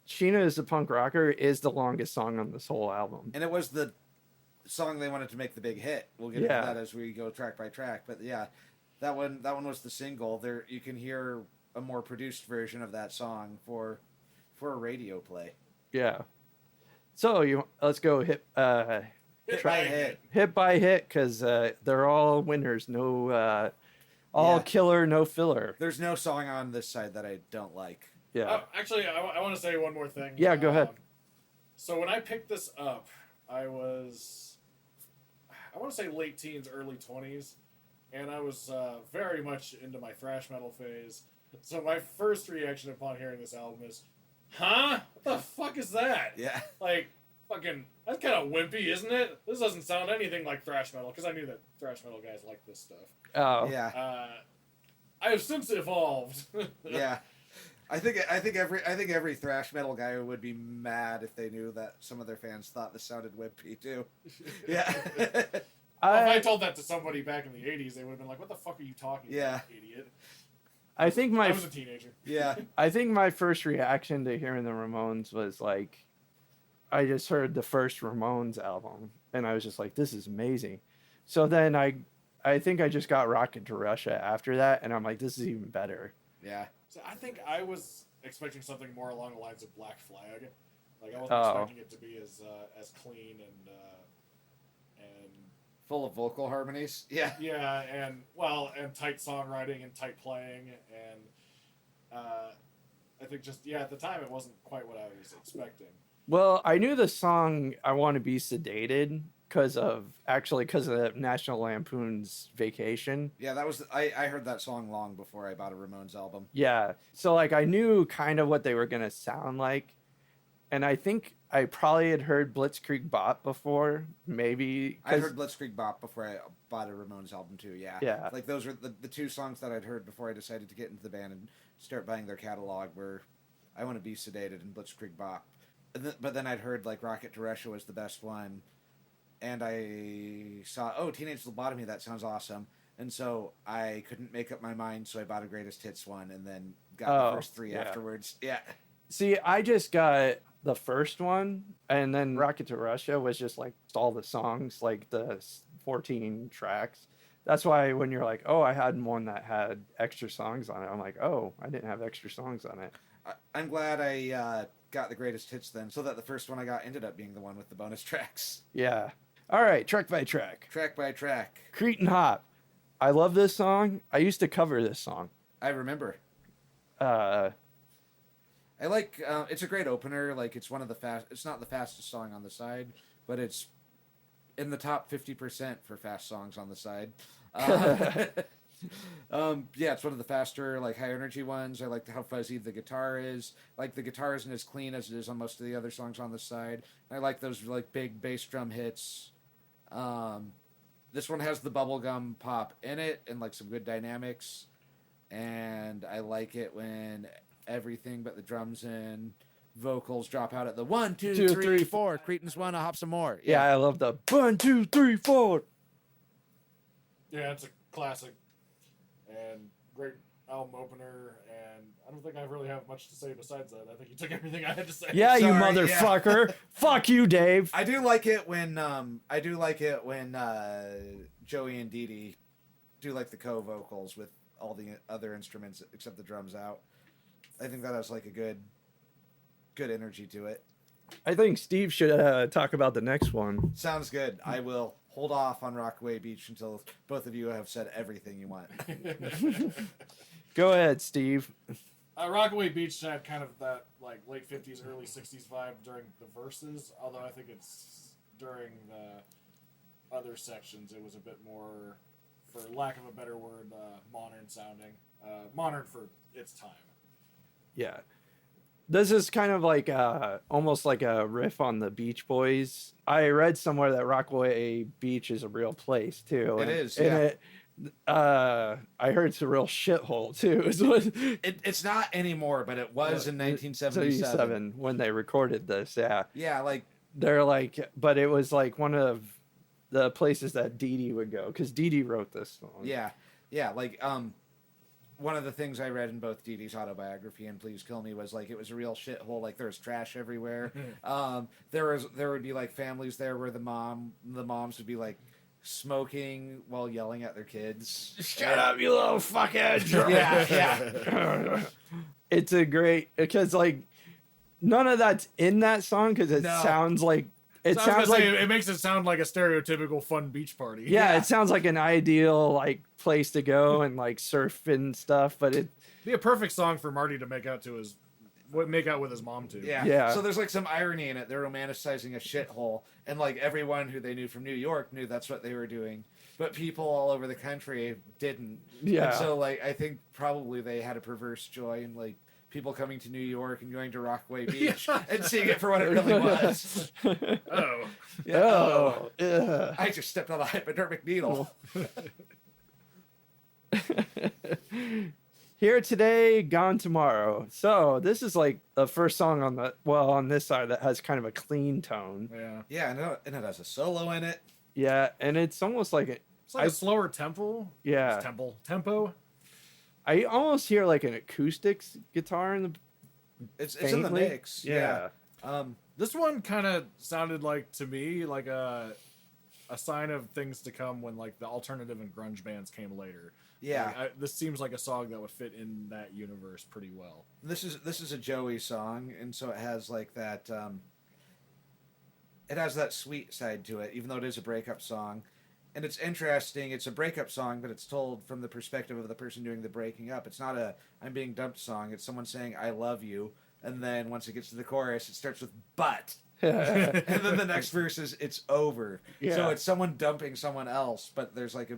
Sheena is a Punk Rocker is the longest song on this whole album. And it was the song they wanted to make the big hit. We'll get into that as we go track by track. But yeah, that one was the single. There you can hear a more produced version of that song for a radio play. Yeah. So let's go hit by hit, because they're all winners. No killer, no filler. There's no song on this side that I don't like. Yeah. Actually, I want to say one more thing. Yeah, go ahead. So when I picked this up, I want to say late teens, early 20s, and I was very much into my thrash metal phase. So my first reaction upon hearing this album is, huh? What the fuck is that? Yeah. Like, fucking, that's kind of wimpy, isn't it? This doesn't sound anything like thrash metal, because I knew that thrash metal guys like this stuff. Oh. Yeah. I have since evolved. Yeah. I think every thrash metal guy would be mad if they knew that some of their fans thought this sounded wimpy too. Yeah. Well, if I told that to somebody back in the 80s, they would have been like, "What the fuck are you talking about, idiot?" I was a teenager. Yeah. I think my first reaction to hearing the Ramones was like, I just heard the first Ramones album, and I was just like, this is amazing. So then I think I just got Rocket to Russia after that, and I'm like, this is even better. Yeah. So I think I was expecting something more along the lines of Black Flag. Like I wasn't expecting it to be as clean and Full of vocal harmonies. Yeah. Yeah, and tight songwriting and tight playing, and I think just at the time it wasn't quite what I was expecting. Well, I knew the song "I Want to Be Sedated" because of National Lampoon's Vacation. Yeah, that was I heard that song long before I bought a Ramones album. Yeah, so like I knew kind of what they were gonna sound like, and I think I probably had heard Blitzkrieg Bop before, maybe. I heard Blitzkrieg Bop before I bought a Ramones album too. Yeah, yeah. Like those were the two songs that I'd heard before I decided to get into the band and start buying their catalog. Were "I Want to Be Sedated" and Blitzkrieg Bop. But then I'd heard like "Rocket to Russia" was the best one, and I saw "Teenage Lobotomy." That sounds awesome. And so I couldn't make up my mind, so I bought a Greatest Hits one, and then got the first three afterwards. Yeah. See, I just got the first one, and then Rocket to Russia was just like all the songs, like the 14 tracks. That's why when you're like, oh, I had one that had extra songs on it, I'm like, oh, I didn't have extra songs on it. I'm glad I got the Greatest Hits then, so that the first one I got ended up being the one with the bonus tracks. Yeah. All right, track by track. Track by track. Cretin Hop. I love this song. I used to cover this song. I remember. I like it's a great opener. Like it's one of the it's not the fastest song on the side, but it's in the top 50% for fast songs on the side. Yeah, it's one of the faster, like high energy ones. I like how fuzzy the guitar is. Like the guitar isn't as clean as it is on most of the other songs on the side. I like those like big bass drum hits. This one has the bubblegum pop in it and like some good dynamics. And I like it when everything but the drums and vocals drop out at the 1, 2, 3, 4. Cretin's one, I'll hop some more. Yeah, I love the 1, 2, 3, 4. Yeah, it's a classic and great album opener, and I don't think I really have much to say besides that. I think you took everything I had to say. Yeah, Sorry, you motherfucker. Yeah. Fuck you, Dave. I do like it when Joey and Dee Dee do like the co-vocals with all the other instruments except the drums out. I think that has like a good energy to it. I think Steve should talk about the next one. Sounds good. I will hold off on Rockaway Beach until both of you have said everything you want. Go ahead, Steve. Rockaway Beach had kind of that like late 50s, early 60s vibe during the verses, although I think it's during the other sections it was a bit more, for lack of a better word, modern sounding. Modern for its time. Yeah. This is kind of like almost like a riff on the Beach Boys. I read somewhere that Rockaway Beach is a real place too. It is, yeah. I heard it's a real shithole too. It's not anymore, but it was in 1977 when they recorded this. Yeah. Yeah, like they're like, but it was like one of the places that Dee Dee would go because Dee Dee wrote this song. Yeah, yeah, like one of the things I read in both Dee Dee's autobiography and Please Kill Me was like it was a real shithole. Like there was trash everywhere. There would be like families there where the moms would be like smoking while yelling at their kids. Shut up, you little fuckhead! Yeah. It's a great because like none of that's in that song because it sounds like. It sounds like it makes it sound like a stereotypical fun beach party. Yeah, it sounds like an ideal like place to go and like surf and stuff, but it be a perfect song for Marty to make out with his mom to. Yeah. So there's like some irony in it. They're romanticizing a shithole, and like everyone who they knew from New York knew that's what they were doing, but people all over the country didn't. Yeah. And so like I think probably they had a perverse joy in like people coming to New York and going to Rockaway Beach and seeing it for what it really was. Oh. Yeah. Oh. Yeah. I just stepped on a hypodermic needle. Here today, gone tomorrow. So this is like the first song on this side that has kind of a clean tone. Yeah. Yeah, and it has a solo in it. Yeah, and it's almost like it's like a slower tempo. Yeah. Tempo. I almost hear like an acoustics guitar in the. It's in the mix. Yeah. This one kind of sounded like to me like a sign of things to come when like the alternative and grunge bands came later. Yeah. Like, this seems like a song that would fit in that universe pretty well. This is a Joey song, and so it has like that. It has that sweet side to it, even though it is a breakup song. And it's interesting. It's a breakup song, but it's told from the perspective of the person doing the breaking up. It's not a "I'm being dumped" song. It's someone saying "I love you," and then once it gets to the chorus, it starts with "but," and then the next verse is "it's over." Yeah. So it's someone dumping someone else, but there's like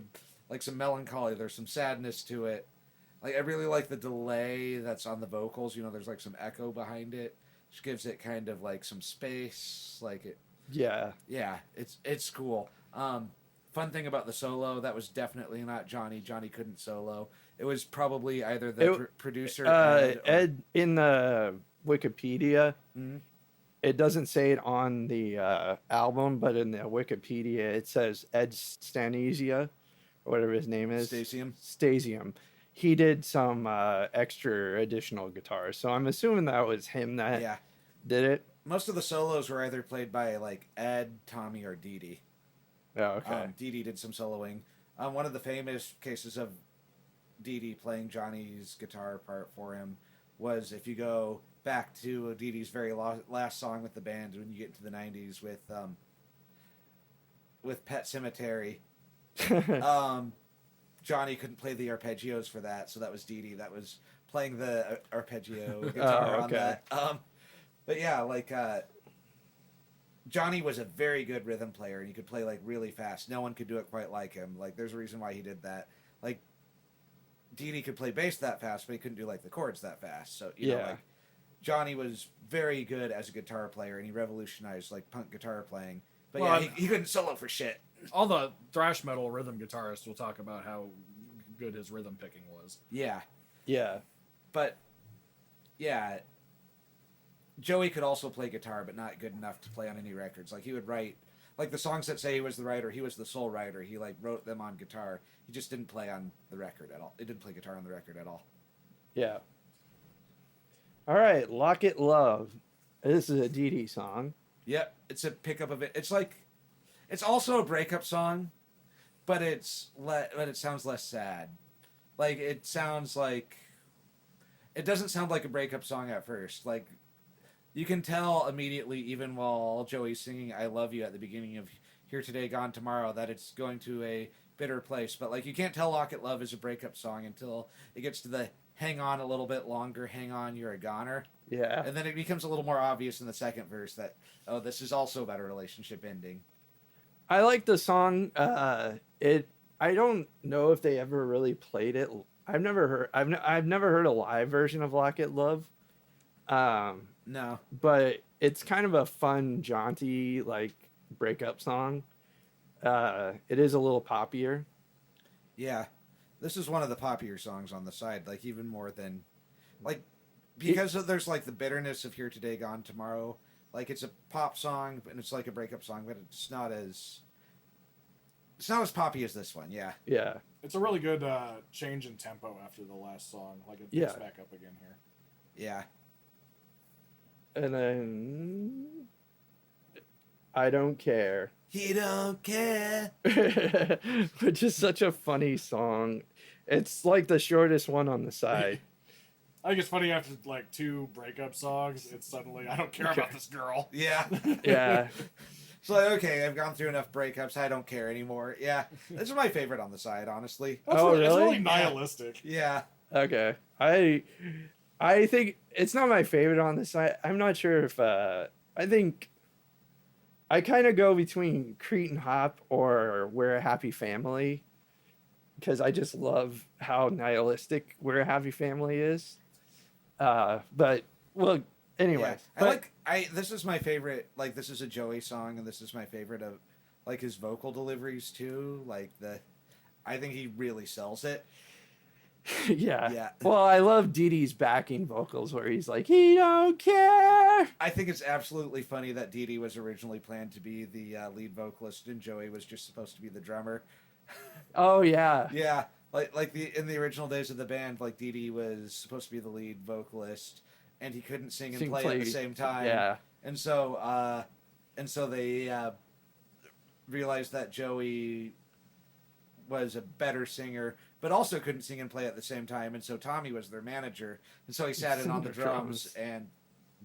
some melancholy. There's some sadness to it. Like I really like the delay that's on the vocals. You know, there's like some echo behind it, which gives it kind of like some space. Like it. Yeah. Yeah, it's cool. Fun thing about the solo, that was definitely not Johnny. Johnny couldn't solo. It was probably either the producer Ed in the Wikipedia. Mhm. It doesn't say it on the album, but in the Wikipedia it says Ed Stanizia, or whatever his name is. Stasium. He did some extra additional guitars, so I'm assuming that was him that did it. Most of the solos were either played by like Ed, Tommy, or Dee Dee. Oh, okay. Dee Dee did some soloing. One of the famous cases of Dee Dee playing Johnny's guitar part for him was if you go back to Dee Dee's very last song with the band when you get into the 90s with Pet Sematary. Johnny couldn't play the arpeggios for that, so that was Dee Dee that was playing the arpeggio guitar on that. But yeah, like Johnny was a very good rhythm player, and he could play like really fast. No one could do it quite like him. Like there's a reason why he did that. Like Dee Dee could play bass that fast, but he couldn't do like the chords that fast. So you know, like Johnny was very good as a guitar player, and he revolutionized like punk guitar playing. But well, yeah, he couldn't solo for shit. All the thrash metal rhythm guitarists will talk about how good his rhythm picking was. Yeah. Yeah. But yeah, Joey could also play guitar, but not good enough to play on any records. Like he would write, like the songs that say he was the writer, he was the sole writer. He like wrote them on guitar. He just didn't play on the record at all. He didn't play guitar on the record at all. Yeah. All right, Lock It Love. This is a Dee Dee song. Yep, it's a pickup of it. It's like, it's also a breakup song, but it sounds less sad. Like it sounds like, it doesn't sound like a breakup song at first. Like you can tell immediately, even while Joey's singing "I Love You" at the beginning of "Here Today, Gone Tomorrow," that it's going to a bitter place. But like you can't tell "Lock It Love" is a breakup song until it gets to the "Hang on a little bit longer, hang on, you're a goner." Yeah. And then it becomes a little more obvious in the second verse that, oh, this is also about a relationship ending. I like the song. I don't know if they ever really played it. I've never heard a live version of "Lock It Love." No. But it's kind of a fun, jaunty, like breakup song. It is a little poppier. Yeah. This is one of the poppier songs on the side, like even more than, like, because there's like the bitterness of "Here Today, Gone Tomorrow." Like it's a pop song and it's like a breakup song, but it's not as poppy as this one. Yeah. Yeah. It's a really good change in tempo after the last song. Like it picks back up again here. Yeah. And then I Don't Care. He don't care. Which is such a funny song. It's like the shortest one on the side. I think it's funny after like 2 breakup songs, it's suddenly I don't care about this girl. Yeah. Yeah. It's like, okay, I've gone through enough breakups. I don't care anymore. Yeah. This is my favorite on the side, honestly. It's really nihilistic. Yeah. Okay. I think it's not my favorite on the side. I'm not sure if I think I kind of go between Cretin Hop or We're a Happy Family, because I just love how nihilistic We're a Happy Family is. But well, anyway, this is my favorite. Like this is a Joey song, and this is my favorite of like his vocal deliveries too. Like I think he really sells it. Yeah. Well, I love Dee Dee's backing vocals where he's like, "He don't care." I think it's absolutely funny that Dee Dee was originally planned to be the lead vocalist, and Joey was just supposed to be the drummer. Oh yeah. Yeah. In the original days of the band, like Dee Dee was supposed to be the lead vocalist, and he couldn't sing and play at the same time. Yeah. And so they realized that Joey was a better singer, but also couldn't sing and play at the same time. And so Tommy was their manager, and so he sat in on the drums, and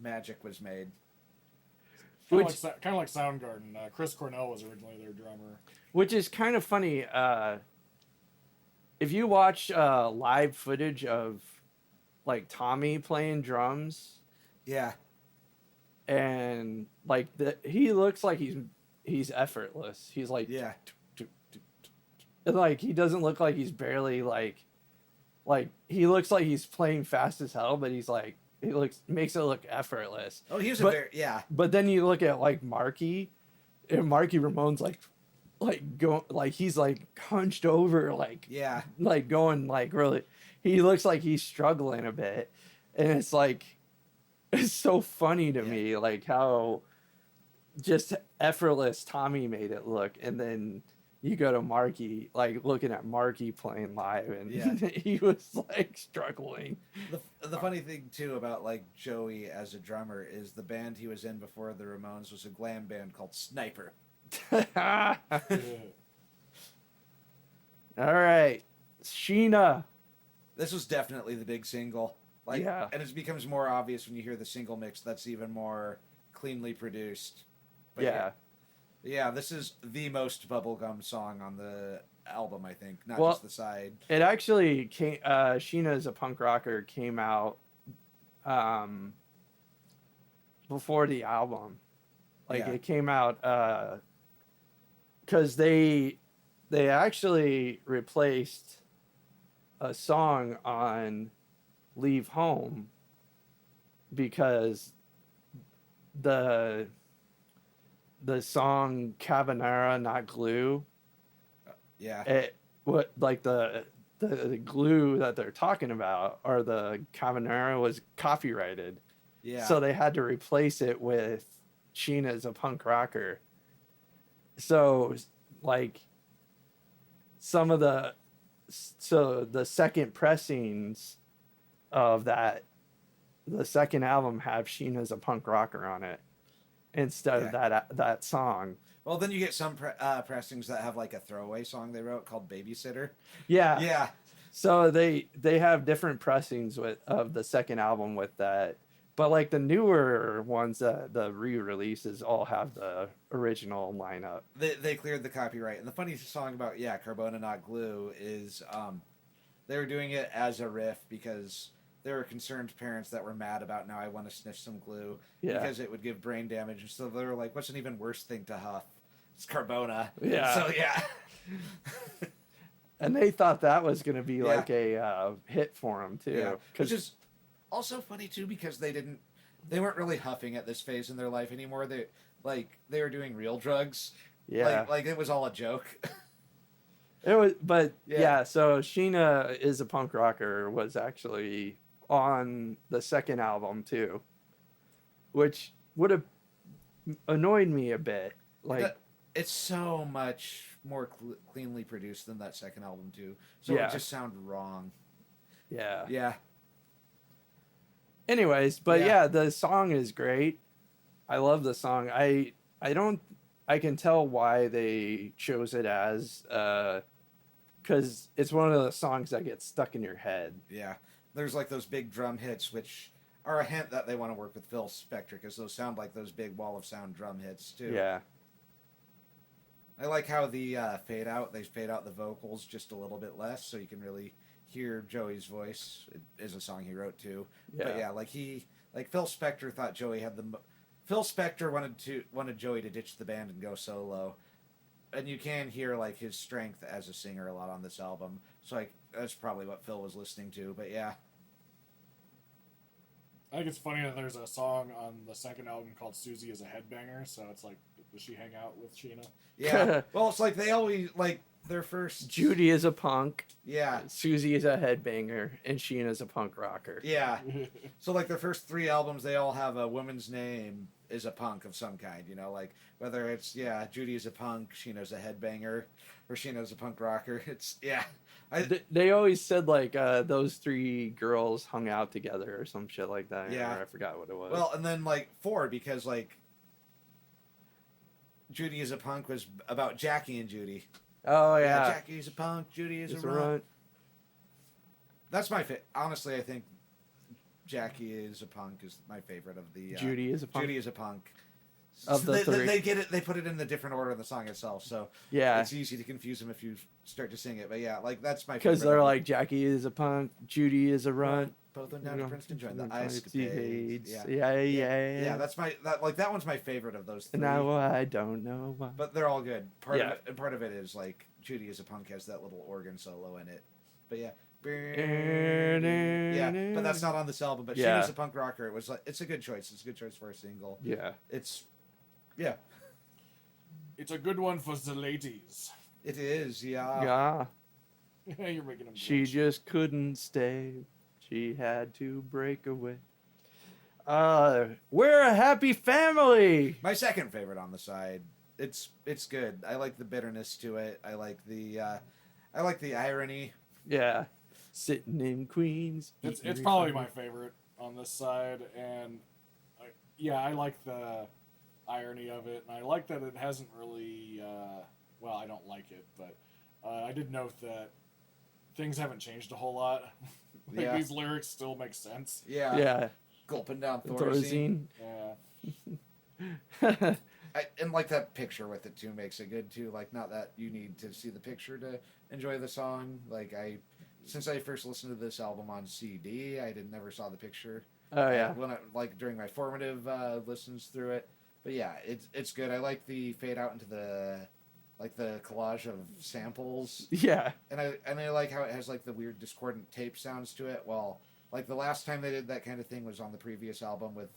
magic was made. Kind Which, of like Soundgarden. Chris Cornell was originally their drummer. which is kind of funny. If you watch live footage of like Tommy playing drums, Yeah. and like he looks like he's effortless. He's like, Yeah. and, like he doesn't look like he's barely like he looks like he's playing fast as hell, but he's like makes it look effortless. Oh, he was yeah. But then you look at like Marky, and Marky Ramone's like he's like hunched over, like Yeah. like going like really. He looks like he's struggling a bit, and it's like it's so funny to me, like how just effortless Tommy made it look, and then you go to Marky, like looking at Marky playing live, and he was like struggling. The funny thing too about like Joey as a drummer is the band he was in before the Ramones was a glam band called Sniper. All right, Sheena. This was definitely the big single. Like, and it becomes more obvious when you hear the single mix that's even more cleanly produced. But yeah, this is the most bubblegum song on the album, I think, not just the side. It actually came. Sheena is a Punk Rocker came out before the album. Like it came out because they actually replaced a song on Leave Home because the song Cavanera Not Glue, it what like the glue that they're talking about, or the Cavanera, was copyrighted, so they had to replace it with Sheena as a Punk Rocker. So like some of the second pressings of that, the second album, have Sheena as a Punk Rocker on it instead of that song. Well, then you get some pressings that have like a throwaway song they wrote called Babysitter. Yeah. So they have different pressings of the second album with that. But like the newer ones, the re-releases all have the original lineup. They cleared the copyright. And the funny song about Carbona Not Glue is they were doing it as a riff because there were concerned parents that were mad about now I want to sniff some glue because it would give brain damage. And so they were like, what's an even worse thing to huff? It's Carbona. Yeah. So and they thought that was going to be like a hit for them too. Yeah. Which is also funny too because they weren't really huffing at this phase in their life anymore. They were doing real drugs. Yeah. Like it was all a joke. It was, but so Sheena is a Punk Rocker was actually on the second album too, which would have annoyed me a bit. Like it's so much more cleanly produced than that second album too, so it just sounded wrong. Yeah. Anyways, but the song is great. I love the song. I can tell why they chose it as because it's one of the songs that gets stuck in your head. Yeah, there's like those big drum hits, which are a hint that they want to work with Phil Spector because those sound like those big wall of sound drum hits too. Yeah. I like how the fade out. They fade out the vocals just a little bit less, so you can really hear Joey's voice. It is a song he wrote too. Yeah. But Phil Spector thought Joey had Phil Spector wanted Joey to ditch the band and go solo, and you can hear like his strength as a singer a lot on this album. So like that's probably what Phil was listening to. But yeah. I think it's funny that there's a song on the second album called Susie is a Headbanger, so it's like, does she hang out with Sheena? Yeah. Well, it's like they always, like, their first... Judy is a punk. Yeah. Susie is a headbanger, and Sheena's a punk rocker. Yeah. So, like, their first three albums, they all have a woman's name is a punk of some kind, you know? Like, whether it's, Judy is a punk, Sheena's a headbanger, or Sheena's a punk rocker. It's, They always said, like, those three girls hung out together or some shit like that. Yeah. I forgot what it was. Well, and then, like, four, because, like, Judy is a punk was about Jackie and Judy. Oh, yeah. Jackie is a punk, Judy is a runt. That's my favorite. Honestly, I think Jackie is a punk is my favorite of the... Judy is a punk? Judy is a punk. of the three. They get it. They put it in the different order of the song itself, so Yeah, it's easy to confuse them if you start to sing it. But yeah, like that's my because favorite. they're like Jackie is a punk, Judy is a runt. Both went down to Princeton, joined the Ice Yeah. Yeah, that's that one's my favorite of those three. Now I don't know why. But they're all good. Part of it is like Judy is a Punk has that little organ solo in it. But yeah. Yeah, but that's not on this album. But she was a punk rocker. It was like it's a good choice. It's a good choice for a single. Yeah. It's It's a good one for the ladies. It is, yeah. Yeah. You're making them. She just couldn't stay. She had to break away. We're a happy family. My second favorite on the side. It's good. I like the bitterness to it. I like the irony. Yeah. Sitting in Queens. It's probably my favorite on this side, and I like the irony of it, and I like that it hasn't really. Well, I don't like it, but I did note that things haven't changed a whole lot. These lyrics still make sense. Yeah. Yeah. Gulping down Thorazine. Yeah. And like that picture with it too makes it good too. Like not that you need to see the picture to enjoy the song. Like since I first listened to this album on CD, I never saw the picture. Oh yeah. When during my formative listens through it. But yeah, it's good. I like the fade out into the collage of samples. Yeah. And I like how it has like the weird discordant tape sounds to it. Well, like the last time they did that kind of thing was on the previous album with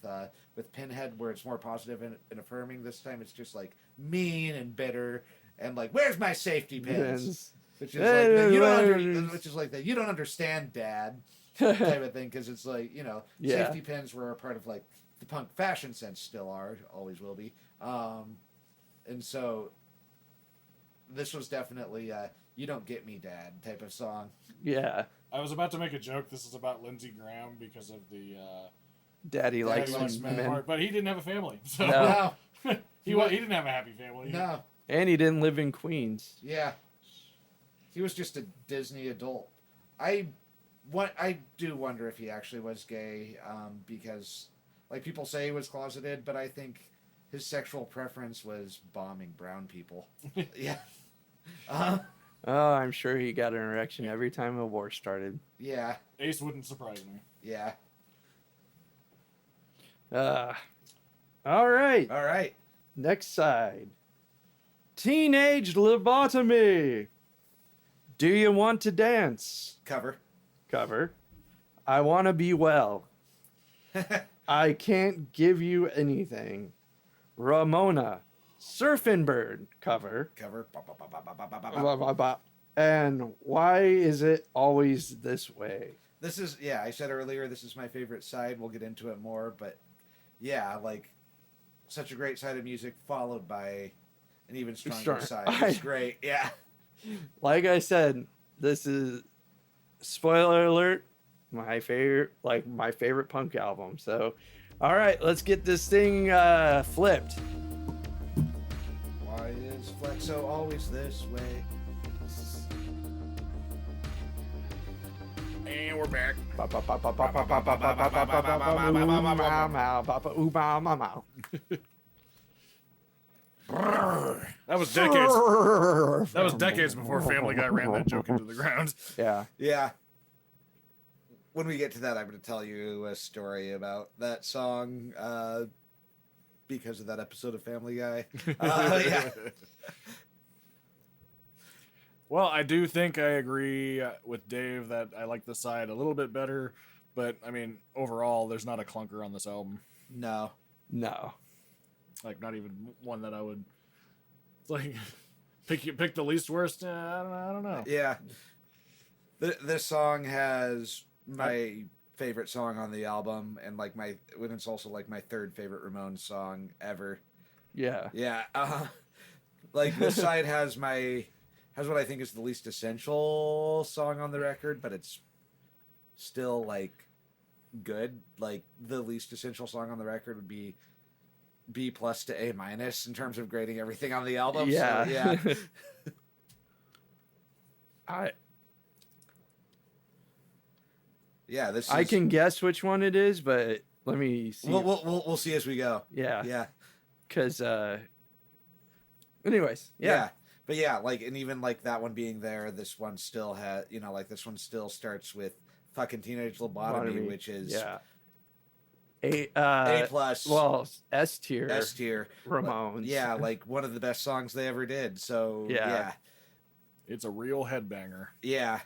Pinhead, where it's more positive and affirming. This time it's just like mean and bitter and like, where's my safety pins? Which is like the you don't understand, Dad type of thing, because it's like safety pins were a part of like the punk fashion sense, still are, always will be, and so this was definitely you don't get me, Dad type of song. Yeah. I was about to make a joke. This is about Lindsey Graham because of the Daddy likes men part, but he didn't have a family, so No. he didn't have a happy family. No. And he didn't live in Queens. Yeah. He was just a Disney adult. I do wonder if he actually was gay, because like people say he was closeted, but I think his sexual preference was bombing brown people. Yeah. Oh, I'm sure he got an erection every time a war started. Yeah. Ace wouldn't surprise me. Yeah. All right. Next side. Teenage Lobotomy. Do you want to dance? Cover. I want to be well. I can't give you anything. Ramona. Surfing Bird. Cover. And why is it always this way? This is, I said earlier, this is my favorite side. We'll get into it more, but yeah, like such a great side of music followed by an even stronger side. It's great. Yeah. Like I said, this is, spoiler alert, my favorite punk album. So, all right, let's get this thing flipped. Why is Flexo always this way? And we're back. That was decades. That was decades before Family Guy ran that joke into the ground. Yeah. Yeah. When we get to that, I'm going to tell you a story about that song because of that episode of Family Guy. Yeah. Well, I do think I agree with Dave that I like the side a little bit better, but I mean, overall, there's not a clunker on this album. No. Like, not even one that I would like pick the least worst. I don't know. Yeah. This song has my favorite song on the album, and like when it's also like my third favorite Ramones song ever. Yeah. Yeah. Like this side has what I think is the least essential song on the record, but it's still like good. Like the least essential song on the record would be B+ to A- in terms of grading everything on the album. Yeah. So, yeah. I can guess which one it is, but let me see. We'll see as we go. Yeah. Yeah. Because, anyways, yeah. But yeah, like, and even like that one being there, this one still has, like this one still starts with fucking Teenage Lobotomy, which is A plus. Well, S tier. Ramones. Yeah, like one of the best songs they ever did. So yeah. It's a real headbanger. Yeah.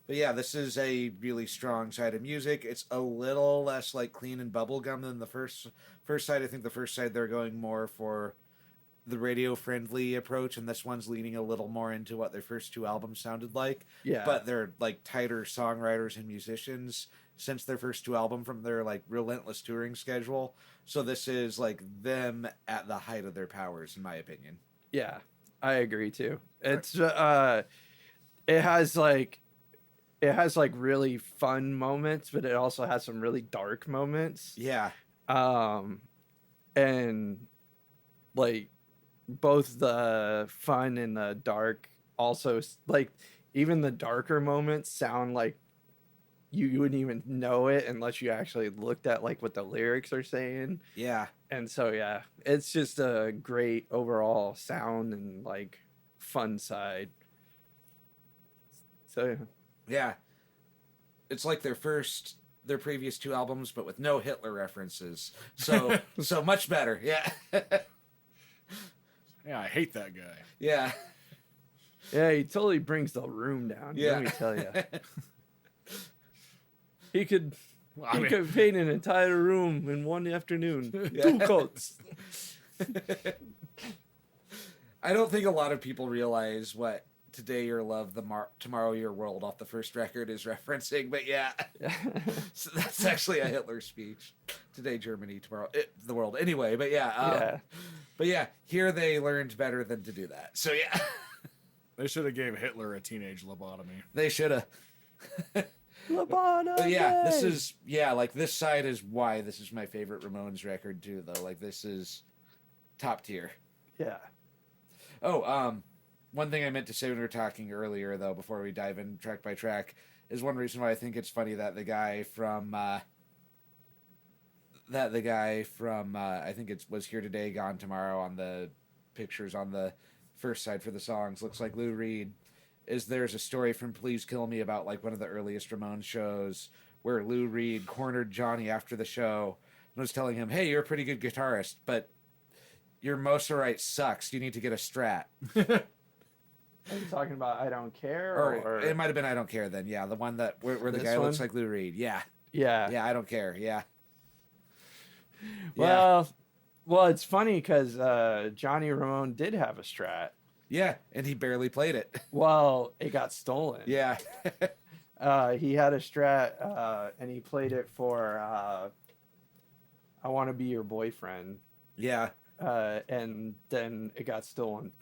But yeah, this is a really strong side of music. It's a little less like clean and bubblegum than the first side. I think the first side they're going more for the radio friendly approach, and this one's leaning a little more into what their first two albums sounded like. Yeah. But they're like tighter songwriters and musicians since their first two albums from their like relentless touring schedule. So this is like them at the height of their powers, in my opinion. Yeah, I agree too. It's it has like really fun moments, but it also has some really dark moments. Yeah. And like both the fun and the dark also, like, even the darker moments sound like you wouldn't even know it unless you actually looked at like what the lyrics are saying. Yeah. And so yeah, it's just a great overall sound and like fun side. So yeah, it's like their previous two albums, but with no Hitler references. So so much better. Yeah. Yeah, I hate that guy. Yeah. Yeah, he totally brings the room down. Yeah. Let me tell you. He could paint an entire room in one afternoon. Yeah. 2 coats. I don't think a lot of people realize what Today Your Love, Tomorrow Your World off the first record is referencing, but yeah. So that's actually a Hitler speech. Today Germany, tomorrow the world. Anyway, but yeah. But yeah, here they learned better than to do that. So yeah. They should have gave Hitler a teenage lobotomy. They should have. Lobotomy. But yeah, this is like this side is why this is my favorite Ramones record too, though. Like this is top tier. Yeah. Oh, one thing I meant to say when we were talking earlier, though, before we dive in track by track, is one reason why I think it's funny that the guy from I think it was Here Today, Gone Tomorrow on the pictures on the first side for the songs looks like Lou Reed. There's a story from Please Kill Me about like one of the earliest Ramones shows where Lou Reed cornered Johnny after the show and was telling him, "Hey, you're a pretty good guitarist, but your Mosarite sucks. You need to get a Strat." Are you talking about I Don't Care? Or it might have been I Don't Care then. Yeah, the one that where the guy looks like Lou Reed. Yeah. Yeah. Yeah, I Don't Care. Yeah. Well, it's funny because Johnny Ramone did have a Strat. Yeah, and he barely played it. Well, it got stolen. Yeah. He had a Strat, and he played it for I Want to Be Your Boyfriend. Yeah. And then it got stolen.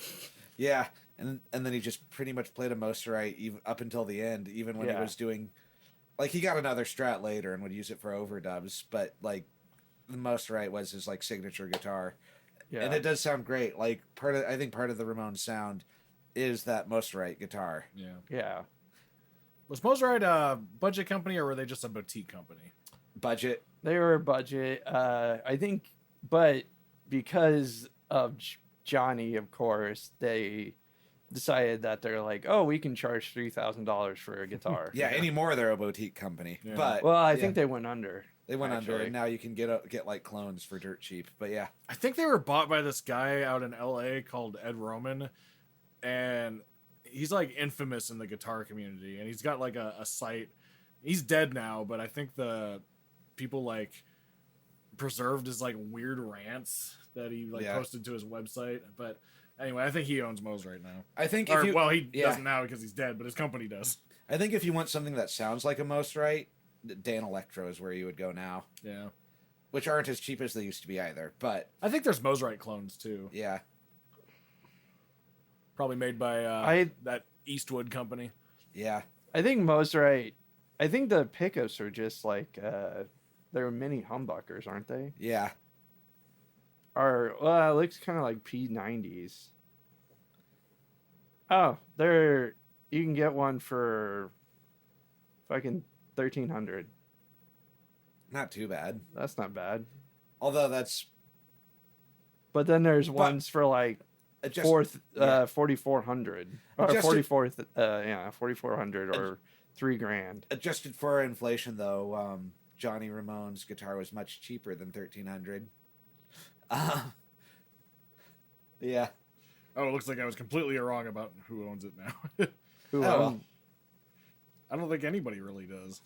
Yeah, and then he just pretty much played a Mosarite even up until the end, even when he was doing... Like, he got another Strat later and would use it for overdubs, but, like, the Mosarite was his, like, signature guitar. Yeah. And it does sound great. Like, I think part of the Ramones sound is that Mosarite guitar. Yeah. Yeah. Was Mosarite a budget company, or were they just a boutique company? Budget. They were a budget, I think, but because of Johnny, of course, they decided that they're like, oh, we can charge $3,000 for a guitar. Yeah, anymore they're a boutique company. Yeah. But well, I think they went under. They went under, and now you can get like clones for dirt cheap. But yeah, I think they were bought by this guy out in L.A. called Ed Roman, and he's like infamous in the guitar community, and he's got like a site. He's dead now, but I think the people like preserved his like weird rants that he like posted to his website. But anyway, I think he owns Mosarite now. I think he doesn't now because he's dead, but his company does. I think if you want something that sounds like a Mosarite, Dan Electro is where you would go now. Yeah. Which aren't as cheap as they used to be either, but... I think there's Mosarite clones, too. Yeah. Probably made by that Eastwood company. Yeah. I think Mosarite... I think the pickups are just like... they're mini humbuckers, aren't they? Yeah. Or, well, it looks kind of like P90s. Oh, they're... You can get one for... fucking... $1,300. Not too bad. That's not bad. Although that's But then there's ones for like adjust, 4,400 or 4,400 or $3,000. Adjusted for inflation, though, Johnny Ramone's guitar was much cheaper than 1,300. Yeah. Oh, it looks like I was completely wrong about who owns it now. Well. I don't think anybody really does.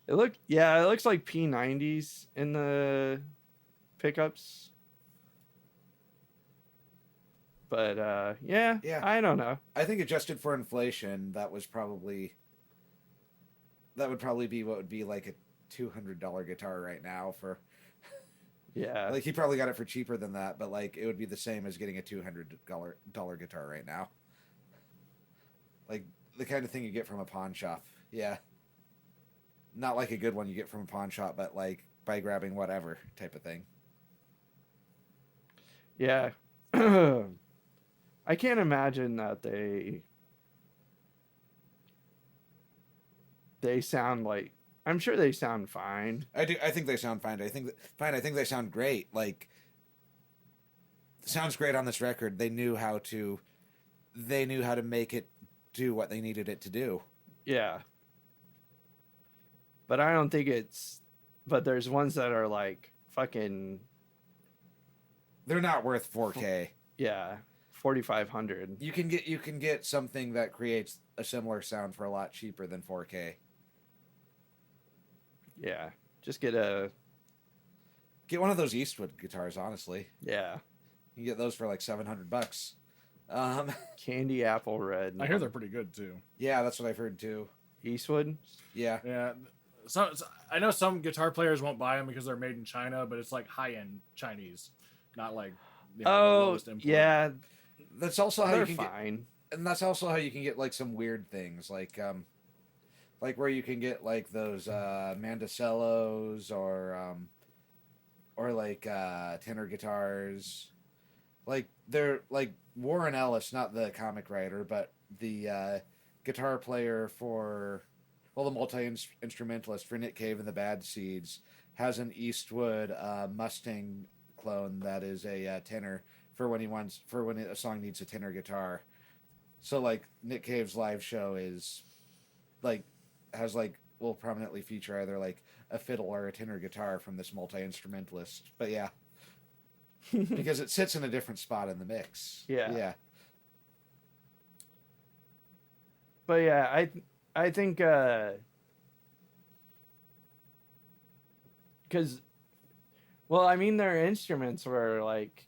It looks like P90s in the pickups. But yeah, I don't know. I think adjusted for inflation, that would probably be what would be like a $200 guitar right now for. Yeah. Like he probably got it for cheaper than that, but like it would be the same as getting a $200 guitar right now. Like the kind of thing you get from a pawn shop. Yeah. Not like a good one you get from a pawn shop, but like by grabbing whatever type of thing. Yeah. I can't imagine that they sound like. I'm sure they sound fine. I think they sound fine. I think they sound great. Like, sounds great on this record. They knew how to make it do what they needed it to do. Yeah. But I don't think it's. But there's ones that are like fucking. They're not worth 4K. Yeah. 4,500. You can get something that creates a similar sound for a lot cheaper than 4K. Yeah, just get one of those Eastwood guitars. Honestly, yeah, you can get those for like $700. Candy apple red. I hear they're pretty good too. Yeah, that's what I've heard too. Eastwood. Yeah. So I know some guitar players won't buy them because they're made in China, but it's like high end Chinese, not like the lowest import. Yeah. That's also how you can fine. And that's also how you can get like some weird things like where you can get like those Mandocellos or like tenor guitars. Like they're like Warren Ellis, not the comic writer, but the guitar player for the multi-instrumentalist for Nick Cave and the Bad Seeds has an Eastwood Mustang clone that is a tenor for when a song needs a tenor guitar. So like Nick Cave's live show is like will prominently feature either like a fiddle or a tenor guitar from this multi-instrumentalist. But yeah. Because it sits in a different spot in the mix. Yeah. Yeah. But yeah, I think because well, I mean their instruments were like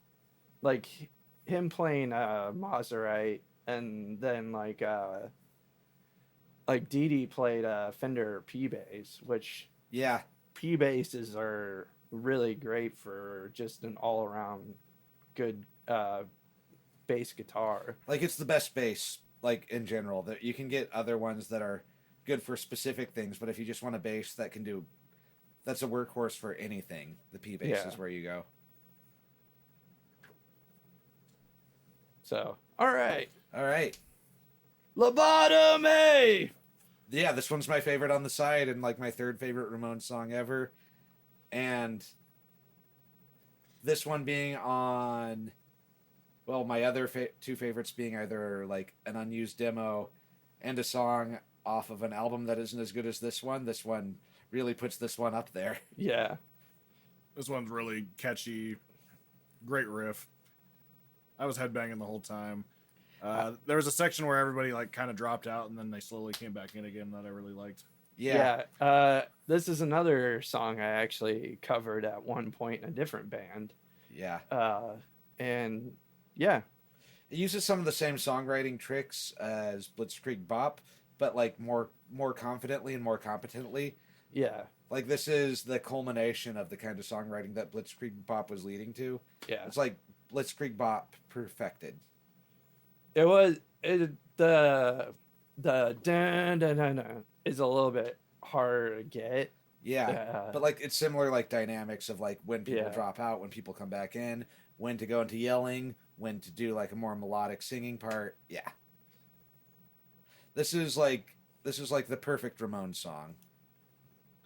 him playing Maserati, and then like Dee Dee played Fender P-Bass, which P-Basses are really great for just an all-around good bass guitar. Like it's the best bass, like in general. That you can get other ones that are good for specific things, but if you just want a bass that's a workhorse for anything, the P-Bass is where you go. So, all right. Lobotomy! Yeah, this one's my favorite on the side and like my third favorite Ramones song ever. And this one being on, well, my other two favorites being either like an unused demo and a song off of an album that isn't as good as this one. This one really puts this one up there. Yeah. This one's really catchy. Great riff. I was headbanging the whole time. There was a section where everybody like kind of dropped out and then they slowly came back in again that I really liked. Yeah. This is another song I actually covered at one point in a different band. Yeah. And yeah. It uses some of the same songwriting tricks as Blitzkrieg Bop, but like more confidently and more competently. Yeah. Like this is the culmination of the kind of songwriting that Blitzkrieg Bop was leading to. Yeah. It's like Blitzkrieg Bop perfected. The dun dun dun dun is a little bit harder to get. Yeah. But like it's similar like dynamics of like when people drop out, when people come back in, when to go into yelling, when to do like a more melodic singing part. Yeah. This is like the perfect Ramones song.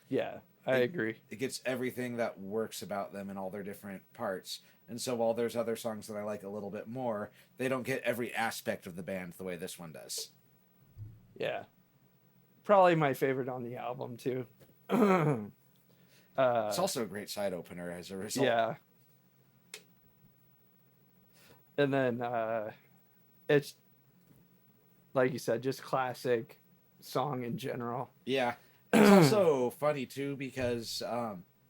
Yeah. I agree. It gets everything that works about them in all their different parts. And so while there's other songs that I like a little bit more, they don't get every aspect of the band the way this one does. Yeah. Probably my favorite on the album, too. It's also a great side opener as a result. Yeah. And then it's, like you said, just classic song in general. Yeah. It's also funny, too, because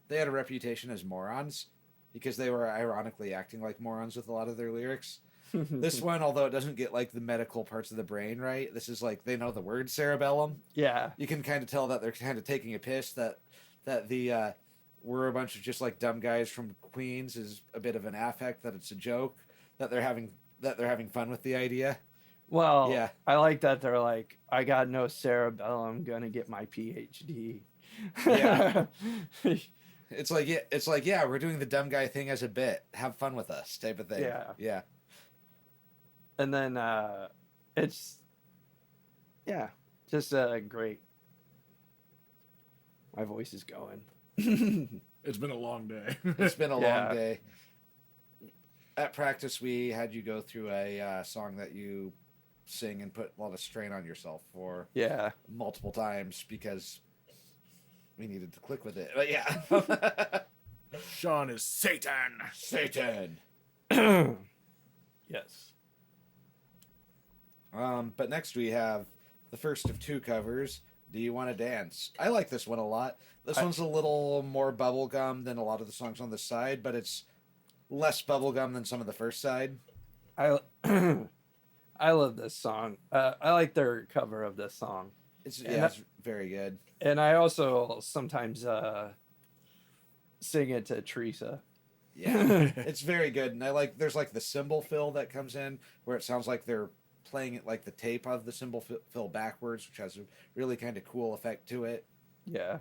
they had a reputation as morons because they were ironically acting like morons with a lot of their lyrics. This one, although it doesn't get like the medical parts of the brain right, this is like they know the word cerebellum. Yeah. You can kind of tell that they're kind of taking a piss, that the we're a bunch of just like dumb guys from Queens is a bit of an affect, that it's a joke, that they're having fun with the idea. Well, Yeah. I like that they're like, I got no cerebellum, gonna get my PhD. Yeah. It's like yeah, we're doing the dumb guy thing as a bit. Have fun with us, type of thing. Yeah. Yeah. And then it's just great. My voice is going. It's been a long day. It's been a Yeah. long day. At practice, we had you go through a song that you sing and put a lot of strain on yourself for Yeah. multiple times because we needed to click with it. But yeah. Sean is Satan. Satan. Yes. But next we have the first of two covers, Do You Want to Dance? I like this one a lot. This one's a little more bubblegum than a lot of the songs on the side, but it's less bubblegum than some of the first side. I love this song. I like their cover of this song. It's very good. And I also sometimes sing it to Teresa. Yeah, it's very good. And I like, there's like the cymbal fill that comes in where it sounds like they're playing it like the tape of the cymbal fill backwards, which has a really kind of cool effect to it. Yeah.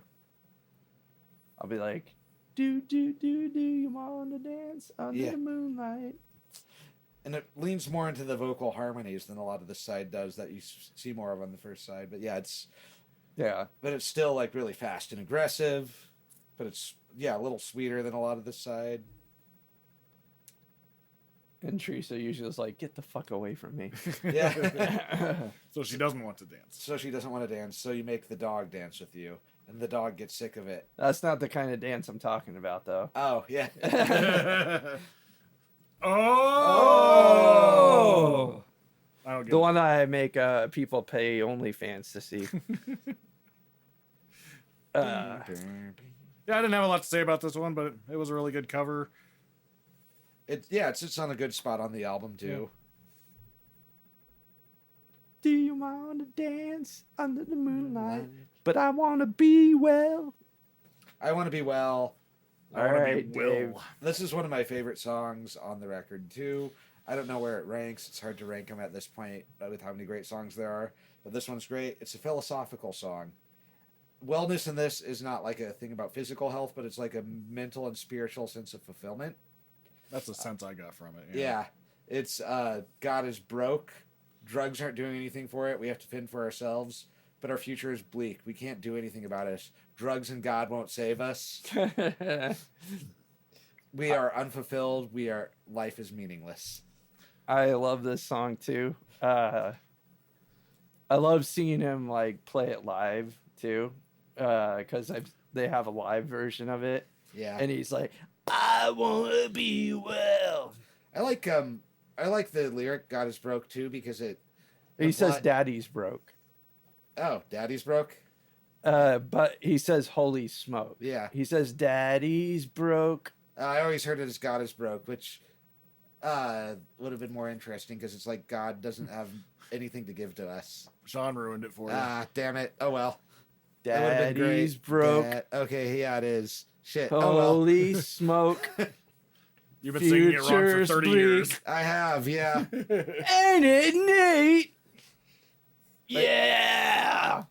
I'll be like, do you want to dance under the moonlight? And it leans more into the vocal harmonies than a lot of the side does that you see more of on the first side. But yeah, but it's still like really fast and aggressive, but it's a little sweeter than a lot of the side. And Teresa usually is like, get the fuck away from me. Yeah. So she doesn't want to dance. So she doesn't want to dance, so you make the dog dance with you, and the dog gets sick of it. That's not the kind of dance I'm talking about, though. Oh, yeah. Oh! I don't get The one that I make people pay OnlyFans to see. Yeah, I didn't have a lot to say about this one, but it was a really good cover. It sits on a good spot on the album, too. Do you want to dance under the moonlight? But I want to be well. I Want to Be Well. All right, Dave. This is one of my favorite songs on the record, too. I don't know where it ranks. It's hard to rank them at this point with how many great songs there are. But this one's great. It's a philosophical song. Wellness in this is not like a thing about physical health, but it's like a mental and spiritual sense of fulfillment. That's the sense I got from it. Yeah. It's God is broke. Drugs aren't doing anything for it. We have to fend for ourselves. But our future is bleak. We can't do anything about it. Drugs and God won't save us. We are unfulfilled. Life is meaningless. I love this song too. I love seeing him like play it live too, because they have a live version of it. Yeah. And he's like, "I wanna be well." I like the lyric "God is broke" too because He says "Daddy's broke." Oh, Daddy's broke. But he says "Holy smoke." Yeah. He says "Daddy's broke." I always heard it as "God is broke," which would have been more interesting because it's like God doesn't have anything to give to us. Sean ruined it for you. Ah, damn it! Oh well. Daddy's broke. Okay, yeah, it is. Shit. Holy smoke. You've been singing it wrong for Future's 30 bleak. years. I have, yeah. Ain't it neat? Yeah.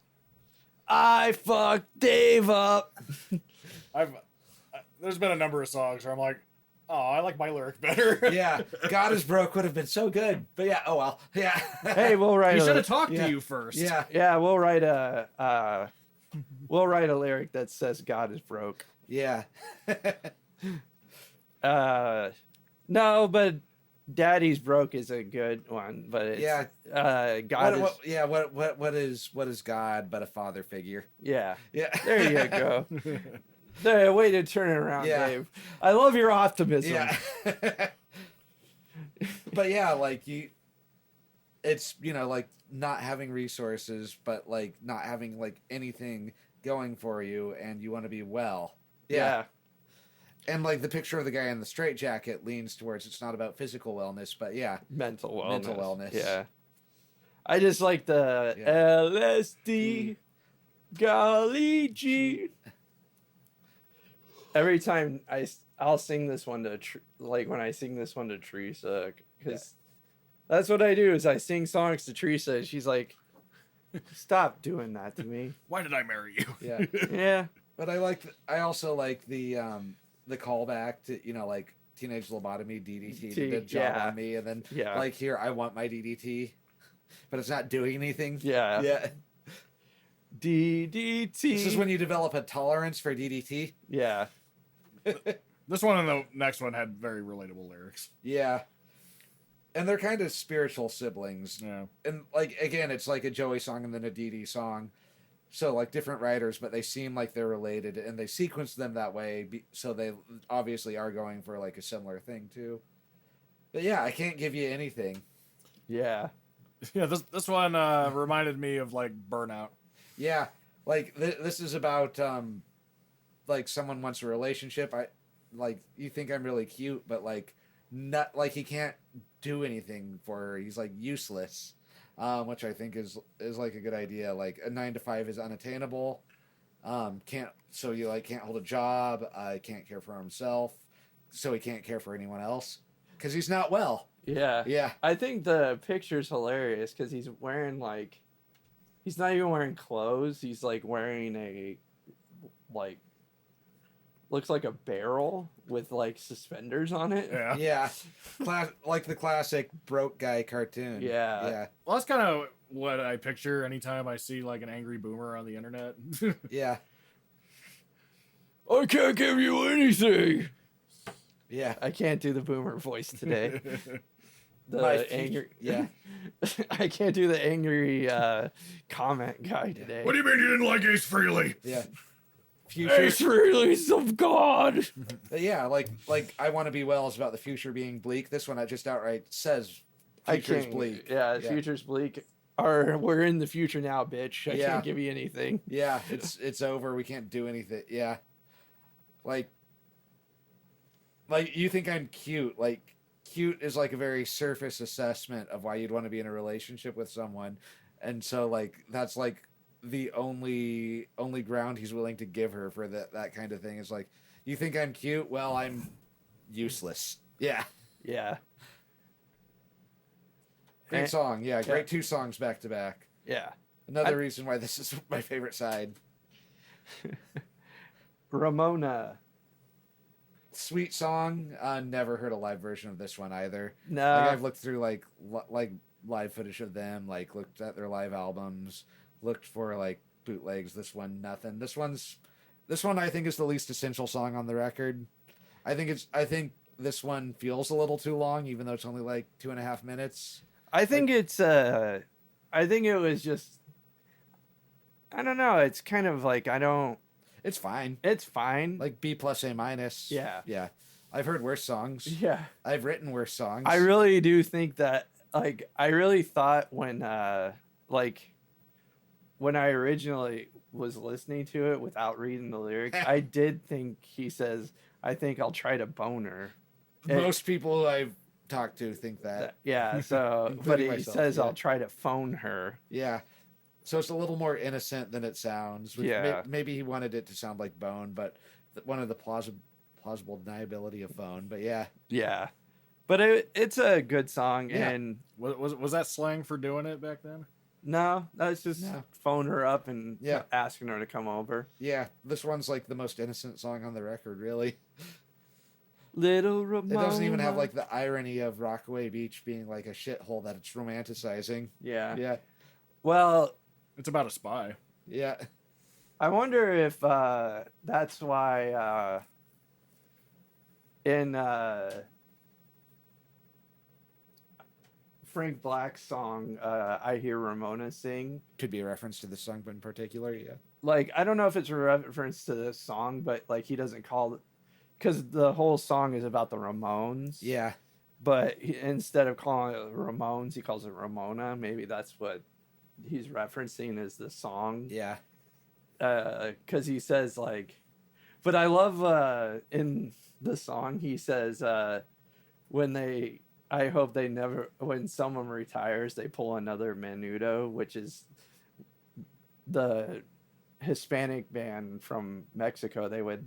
I fucked Dave up. There's been a number of songs where I'm like, oh, I like my lyric better. Yeah, God is broke would have been so good, but yeah, oh well, yeah. Hey, we'll write. He should have talked Yeah. to you first. Yeah, Yeah, we'll write a We'll write a lyric that says God is broke. Yeah. No, but Daddy's broke is a good one, but it's God what is God but a father figure? Yeah. Yeah. There you go. There, way to turn it around, Dave. I love your optimism. Yeah. But yeah, like it's like not having resources, but like not having like anything going for you, and you want to be well. Yeah. And like the picture of the guy in the straitjacket leans towards it's not about physical wellness, but mental wellness. Mental wellness. Yeah. I just like the LSD, golly gee. Every time I'll sing this one to when I sing this one to Teresa, because that's what I do is I sing songs to Teresa, and she's like, "Stop doing that to me." Why did I marry you? Yeah. Yeah. But I also like the callback to like teenage lobotomy DDT did a job on me, and then like here I want my DDT, but it's not doing anything. Yeah. DDT. This is when you develop a tolerance for DDT. Yeah. This one and the next one had very relatable lyrics. Yeah. And they're kind of spiritual siblings. Yeah. And like again, it's like a Joey song and then a DD song. So like different writers, but they seem like they're related, and they sequence them that way, so they obviously are going for like a similar thing too. But yeah, I can't give you anything. Yeah. Yeah, this one reminded me of like Burnout. Yeah, like this is about like someone wants a relationship. You think I'm really cute, but like not like he can't do anything for her. He's like useless. Which I think is like a good idea. Like a 9 to 5 is unattainable. Can't hold a job. Can't care for himself, so he can't care for anyone else because he's not well. Yeah. Yeah. I think the picture's hilarious because he's wearing he's not even wearing clothes. He's like wearing a looks like a barrel with like suspenders on it. Yeah. Yeah. Like the classic broke guy cartoon. Yeah. Yeah. Well, that's kind of what I picture anytime I see like an angry boomer on the internet. Yeah. I can't give you anything. Yeah. I can't do the boomer voice today. Angry. Yeah. I can't do the angry comment guy today. What do you mean you didn't like Ace Frehley? Yeah. Ace Frehley's of God. Yeah, like I want to be well is about the future being bleak. This one I just outright says future's bleak. Yeah, future's bleak. Or we're in the future now, bitch. I can't give you anything. Yeah, it's over. We can't do anything. Yeah. Like you think I'm cute. Like cute is like a very surface assessment of why you'd want to be in a relationship with someone. And so like that's like the only ground he's willing to give her for that kind of thing is like, you think I'm cute? Well, I'm useless. Yeah. Yeah. Great song. Yeah, great 2 songs back to back. Yeah. Another reason why this is my favorite side. Ramona. Sweet song. Never heard a live version of this one either. No. Like I've looked through like live footage of them, like looked at their live albums, looked for like bootlegs. This one, nothing. This one I think is the least essential song on the record. I think this one feels a little too long, even though it's only like 2.5 minutes. I think I think it was just, I don't know. It's kind of like, It's fine. It's fine. Like B plus A minus. Yeah. Yeah. I've heard worse songs. Yeah. I've written worse songs. I really do think that, like, I really thought when I originally was listening to it without reading the lyrics, I did think he says, I think I'll try to bone her. Most people I've talked to think that. Yeah, so, but he myself, says, yeah. I'll try to phone her. Yeah. So it's a little more innocent than it sounds. Yeah. Maybe he wanted it to sound like bone, but one of the plausible deniability of phone. But yeah. Yeah. But it's a good song. Yeah. And Was that slang for doing it back then? no, that's just phone her up and Yeah. asking her to come over. Yeah. This one's like the most innocent song on the record, really. Little Ramona. It doesn't even have like the irony of Rockaway Beach being like a shithole that it's romanticizing. Yeah. Yeah. Well, It's about a spy. Yeah. I wonder if that's why in Frank Black's song, I Hear Ramona Sing. Could be a reference to this song, but in particular, yeah. Like, I don't know if it's a reference to this song, but like he doesn't call it, because the whole song is about the Ramones. Yeah. But instead of calling it Ramones, he calls it Ramona. Maybe that's what he's referencing as the song. Yeah. Because he says like, but I love in the song he says I hope they never, when someone retires, they pull another Menudo, which is the Hispanic band from Mexico. They would,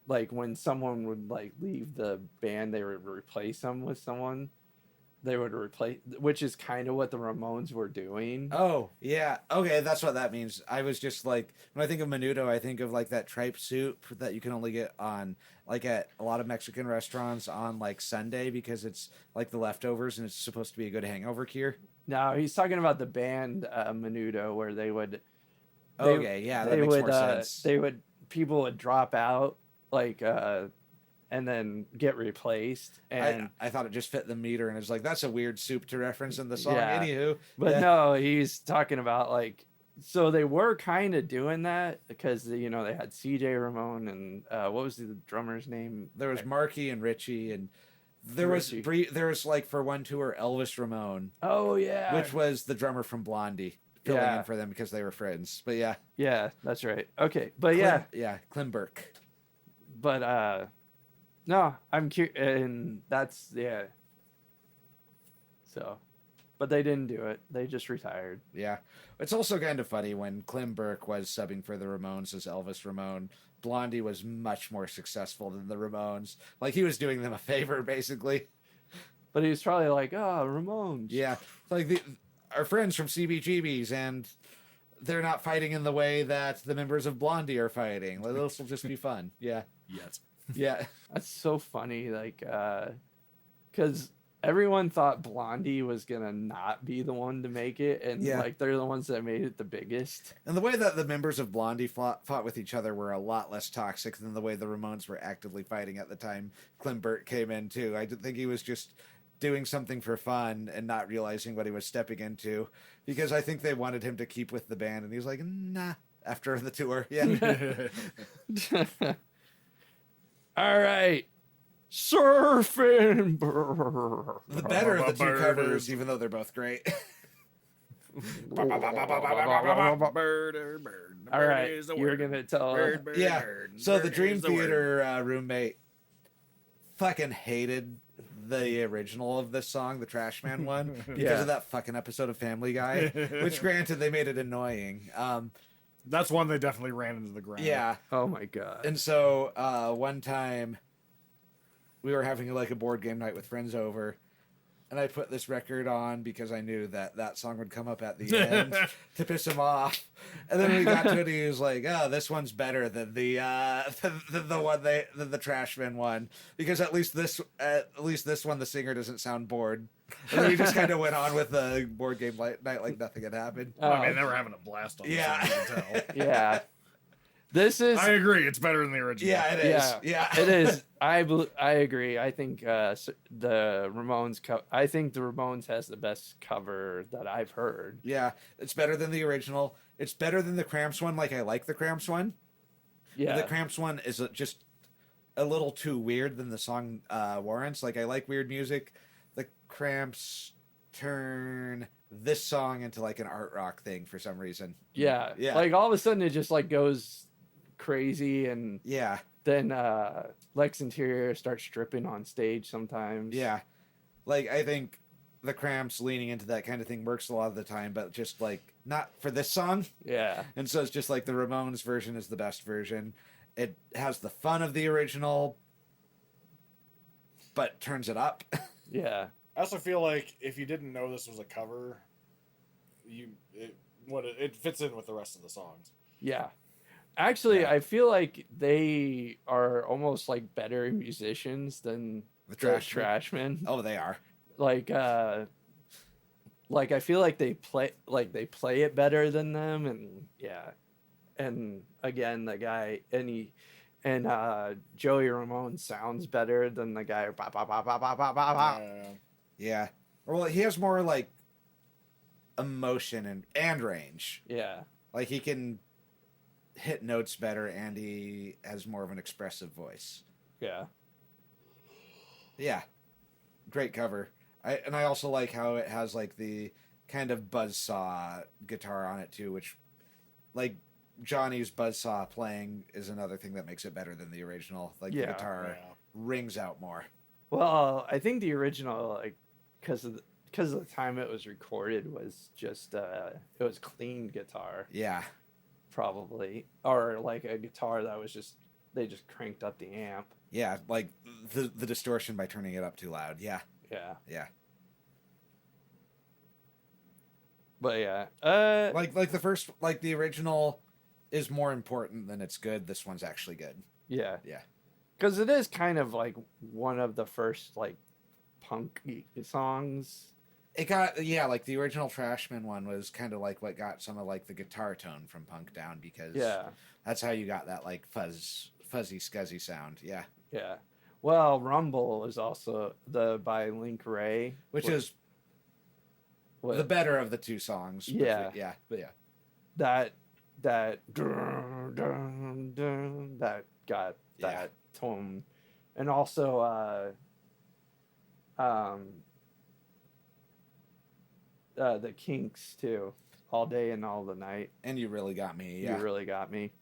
like, when someone would like leave the band, they would replace them with someone. They would replace, which is kind of what the Ramones were doing. Oh, yeah. Okay, that's what that means. I was just like, when I think of menudo, I think of like that tripe soup that you can only get on, like at a lot of Mexican restaurants on like Sunday because it's like the leftovers and it's supposed to be a good hangover cure. No, he's talking about the band Menudo, where they would. Okay, yeah, that makes more sense. People would drop out, like, and then get replaced. And I thought it just fit the meter, and it's like, that's a weird soup to reference in the song. Yeah. Anywho. But yeah. no, he's talking about, like, so they were kind of doing that because, you know, they had CJ Ramon and what was the drummer's name? There was Marky and Richie, and there was like for one tour Elvis Ramon. Oh, yeah. Which was the drummer from Blondie. Filling in for them because they were friends. But yeah. Yeah, that's right. Okay. But Clem Burke. But no, I'm curious, and that's so, but they didn't do it. They just retired. Yeah. It's also kind of funny when Clem Burke was subbing for the Ramones as Elvis Ramon. Blondie was much more successful than the Ramones. Like, he was doing them a favor, basically. But he was probably like, oh, Ramones. Yeah. Like, our friends from CBGBs, and they're not fighting in the way that the members of Blondie are fighting. Like, this will just be fun. Yeah. Yes. Yeah. That's so funny, like, because everyone thought Blondie was gonna not be the one to make it, and like they're the ones that made it the biggest. And the way that the members of Blondie fought with each other were a lot less toxic than the way the Ramones were actively fighting at the time Clem Burke came in too. I think he was just doing something for fun and not realizing what he was stepping into, because I think they wanted him to keep with the band, and he was like, nah, after the tour. Yeah. All right. Surfing. The better of the two covers, even though they're both great. All right. You're going to tell. Yeah. So the Dream Theater roommate fucking hated the original of this song, the Trash Man one, because of that fucking episode of Family Guy, which granted they made it annoying. That's one they definitely ran into the ground. Yeah. Oh my god. And so one time we were having like a board game night with friends over, and I put this record on because I knew that song would come up at the end to piss him off. And then we got to it, he was like, "Oh, this one's better than the Trash Man one, because at least this one the singer doesn't sound bored." And then we just kind of went on with the board game night like nothing had happened. I mean, they were having a blast on this. Yeah. I can tell. Yeah. This is. I agree. It's better than the original. Yeah, it is. Yeah, it is. I agree. I think the Ramones. I think the Ramones has the best cover that I've heard. Yeah, it's better than the original. It's better than the Cramps one. Like, I like the Cramps one. Yeah, the Cramps one is just a little too weird than the song warrants. Like, I like weird music. The Cramps turn this song into like an art rock thing for some reason. Yeah. Like, all of a sudden it just like goes crazy, and then Lex Interior starts stripping on stage sometimes. Yeah. Like, I think the Cramps leaning into that kind of thing works a lot of the time, but just like not for this song. Yeah. And so it's just like the Ramones version is the best version. It has the fun of the original, but turns it up. Yeah. I also feel like if you didn't know this was a cover, it fits in with the rest of the songs. Yeah. Actually, I feel like they are almost like better musicians than the Trashmen. Oh, they are. Like I feel like they play it better than them, and and again the guy and Joey Ramone sounds better than the guy. Bah, bah, bah, bah, bah, bah, bah, bah. Yeah. Well, he has more like emotion and range. Yeah. Like he can hit notes better, and he has more of an expressive voice. Yeah. Yeah. Great cover. I also like how it has like the kind of buzzsaw guitar on it too, which like Johnny's buzzsaw playing is another thing that makes it better than the original. Like the guitar rings out more. Well, I think the original, like, because of the time it was recorded, was just it was clean guitar. Yeah. Probably, or like a guitar that was just they just cranked up the amp. Yeah, like the distortion by turning it up too loud. Yeah. Yeah. Yeah. But yeah, like the first, like the original is more important than it's good. This one's actually good. Yeah. Yeah. Because it is kind of like one of the first like punk songs. It got like the original Trashman one was kind of like what got some of like the guitar tone from punk down, because that's how you got that like fuzzy scuzzy sound. Yeah. Yeah. Well, Rumble is also by Link Ray, which is the better of the two songs. Yeah. Yeah. But yeah. That that got that tone, and also the Kinks too, All Day and All the Night. And You Really Got Me. Yeah. You Really Got Me.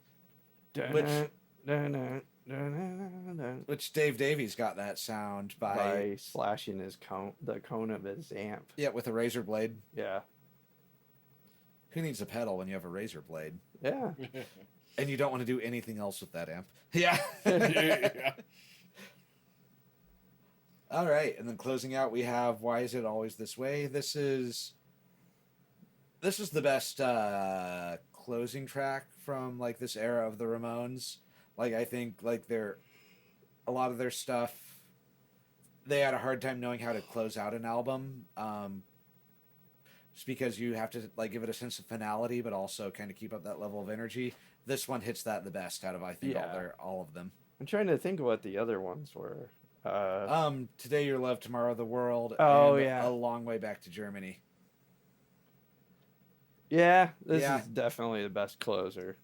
Which Dave Davies got that sound by slashing the cone of his amp. Yeah, with a razor blade. Yeah. Who needs a pedal when you have a razor blade? Yeah. And you don't want to do anything else with that amp. Yeah. Yeah. All right, and then closing out, we have Why Is It Always This Way? This is the best closing track from like this era of the Ramones. Like I think like a lot of their stuff, they had a hard time knowing how to close out an album. Just because you have to like give it a sense of finality, but also kind of keep up that level of energy. This one hits that the best out of I think all of them. I'm trying to think of what the other ones were. Today Your Love, Tomorrow the World. Oh, and yeah. A Long Way Back to Germany. Yeah, this is definitely the best closer.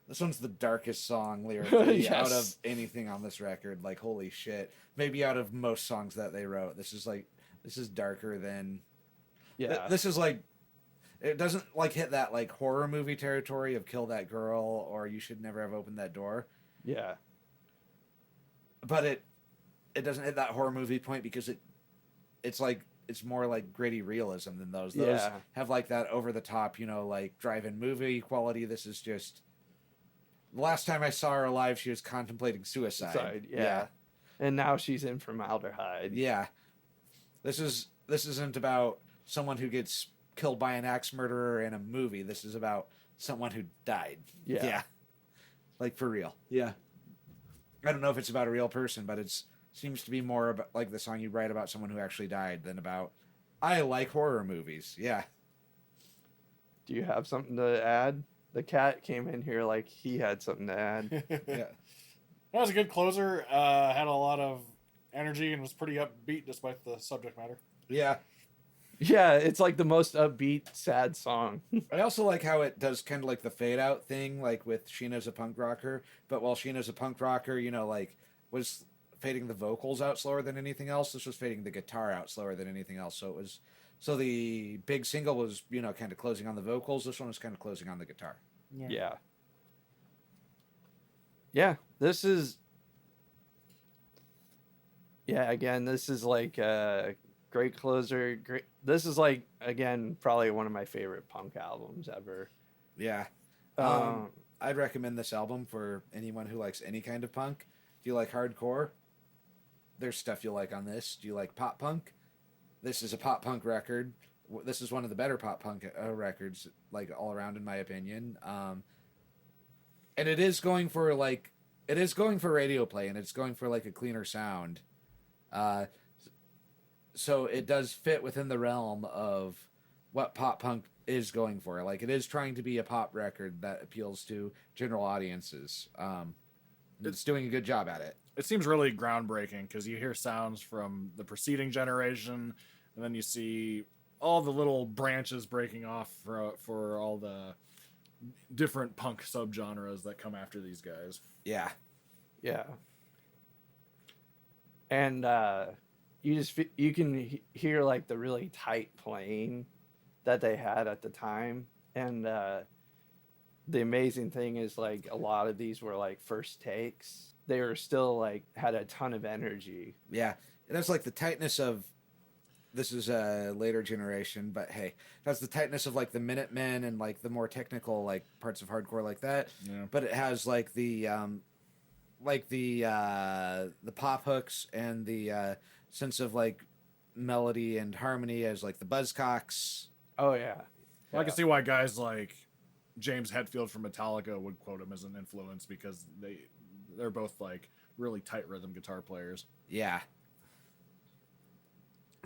This one's the darkest song lyrically Yes. out of anything on this record. Like, holy shit. Maybe out of most songs that they wrote. This is darker than... Yeah. This is like... It doesn't like hit that like horror movie territory of Kill That Girl or You Should Never Have Opened That Door. Yeah. But it doesn't hit that horror movie point because it's more like gritty realism than those. Those have like that over the top, like drive-in movie quality. This is just the last time I saw her alive, she was contemplating suicide. Yeah. And now she's in formaldehyde. Yeah. This isn't about someone who gets killed by an axe murderer in a movie. This is about someone who died. Yeah. Like for real. Yeah. I don't know if it's about a real person, but it seems to be more about like the song you write about someone who actually died than about, I like horror movies. Yeah. Do you have something to add? The cat came in here like he had something to add. Yeah. That was a good closer. Had a lot of energy and was pretty upbeat despite the subject matter. Yeah. Yeah, it's like the most upbeat, sad song. I also like how it does kind of like the fade out thing, like with Sheena's a punk rocker. But while Sheena's a punk rocker, like was fading the vocals out slower than anything else. This was fading the guitar out slower than anything else. So the big single was, kind of closing on the vocals. This one was kind of closing on the guitar. Yeah. Yeah, this is... Yeah, again, this is like a great closer. This is like, again, probably one of my favorite punk albums ever. Yeah. I'd recommend this album for anyone who likes any kind of punk. Do you like hardcore? There's stuff you'll like on this. Do you like pop punk? This is a pop punk record. This is one of the better pop punk records, like all around, in my opinion. And it is going for radio play, and it's going for like a cleaner sound. So it does fit within the realm of what pop punk is going for. Like, it is trying to be a pop record that appeals to general audiences. It's doing a good job at it. It seems really groundbreaking because you hear sounds from the preceding generation, and then you see all the little branches breaking off for all the different punk subgenres that come after these guys. Yeah. Yeah. And you can hear like the really tight playing that they had at the time, and the amazing thing is like a lot of these were like first takes. They were still like had a ton of energy. Yeah, and that's like the tightness of. This is a later generation, but hey, that's the tightness of like the Minutemen and like the more technical like parts of hardcore like that. Yeah. But it has like the pop hooks and the sense of like melody and harmony as like the Buzzcocks. Oh yeah. Well, I can see why guys like James Hetfield from Metallica would quote him as an influence because they're both like really tight rhythm guitar players. Yeah.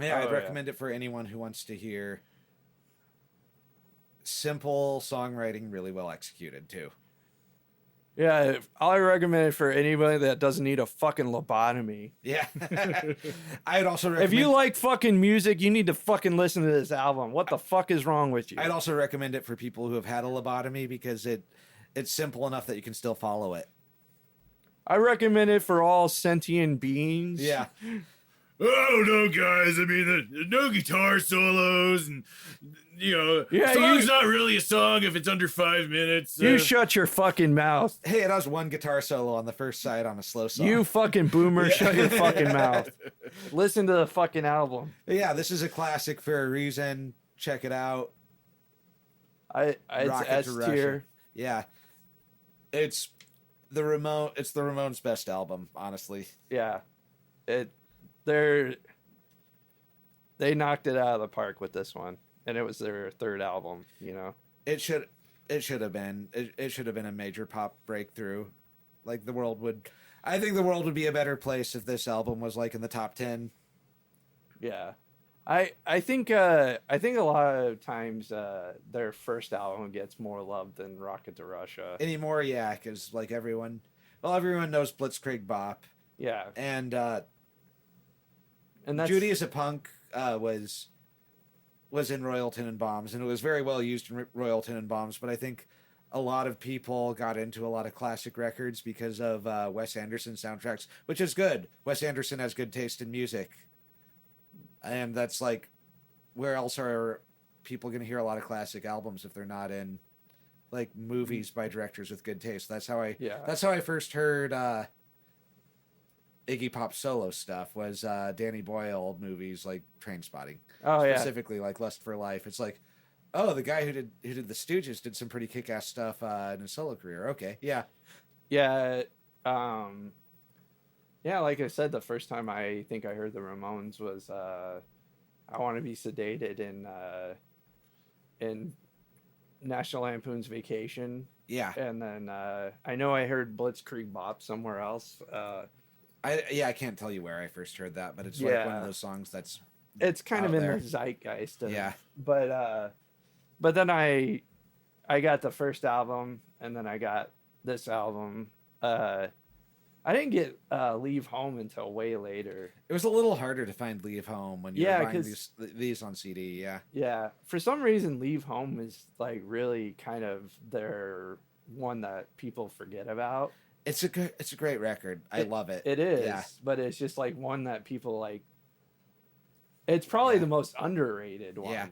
Yeah, I'd recommend it for anyone who wants to hear simple songwriting really well executed too. Yeah, I recommend it for anybody that doesn't need a fucking lobotomy. Yeah. I'd also recommend... If you like fucking music, you need to fucking listen to this album. What the fuck is wrong with you? I'd also recommend it for people who have had a lobotomy because it's simple enough that you can still follow it. I recommend it for all sentient beings. Yeah. I don't know, guys. I mean, there's no guitar solos, and a song's not really a song if it's under 5 minutes. You shut your fucking mouth. Hey, it has one guitar solo on the first side on a slow song. You fucking boomer, shut your fucking mouth. Listen to the fucking album. Yeah, this is a classic for a reason. Check it out. It's S tier. Yeah, it's the Ramones' best album, honestly. Yeah, they knocked it out of the park with this one, and it was their third album. It should have been a major pop breakthrough. Like I think the world would be a better place if this album was like in the top 10. Yeah, I think a lot of times their first album gets more love than Rocket to Russia anymore. Yeah, because like everyone knows Blitzkrieg Bop. Yeah, and that's... Judy is a Punk was in Royal Tenenbaums, and it was very well used in Royal Tenenbaums, but I think a lot of people got into a lot of classic records because of Wes Anderson soundtracks, which is good. Wes Anderson has good taste in music. And that's like, where else are people going to hear a lot of classic albums if they're not in like movies by directors with good taste? That's how I first heard Iggy Pop solo stuff was Danny Boyle movies like Trainspotting. Specifically like Lust for Life. It's like, oh, the guy who did the Stooges did some pretty kick-ass stuff in his solo career. Okay, yeah. Yeah, like I said, the first time I think I heard the Ramones was I Want to Be Sedated in National Lampoon's Vacation. Yeah. And then I know I heard Blitzkrieg Bop somewhere else. I can't tell you where I first heard that, but it's like one of those songs that's it's kind of in there. the zeitgeist of, yeah. But then I got the first album, and then I got this album. I didn't get Leave Home until way later. It was a little harder to find Leave Home when you were buying these on CD. Yeah. Yeah. For some reason, Leave Home is like really kind of their one that people forget about. It's a great record. I love it. It is, but it's just like one that people like. It's probably the most underrated one. Yeah,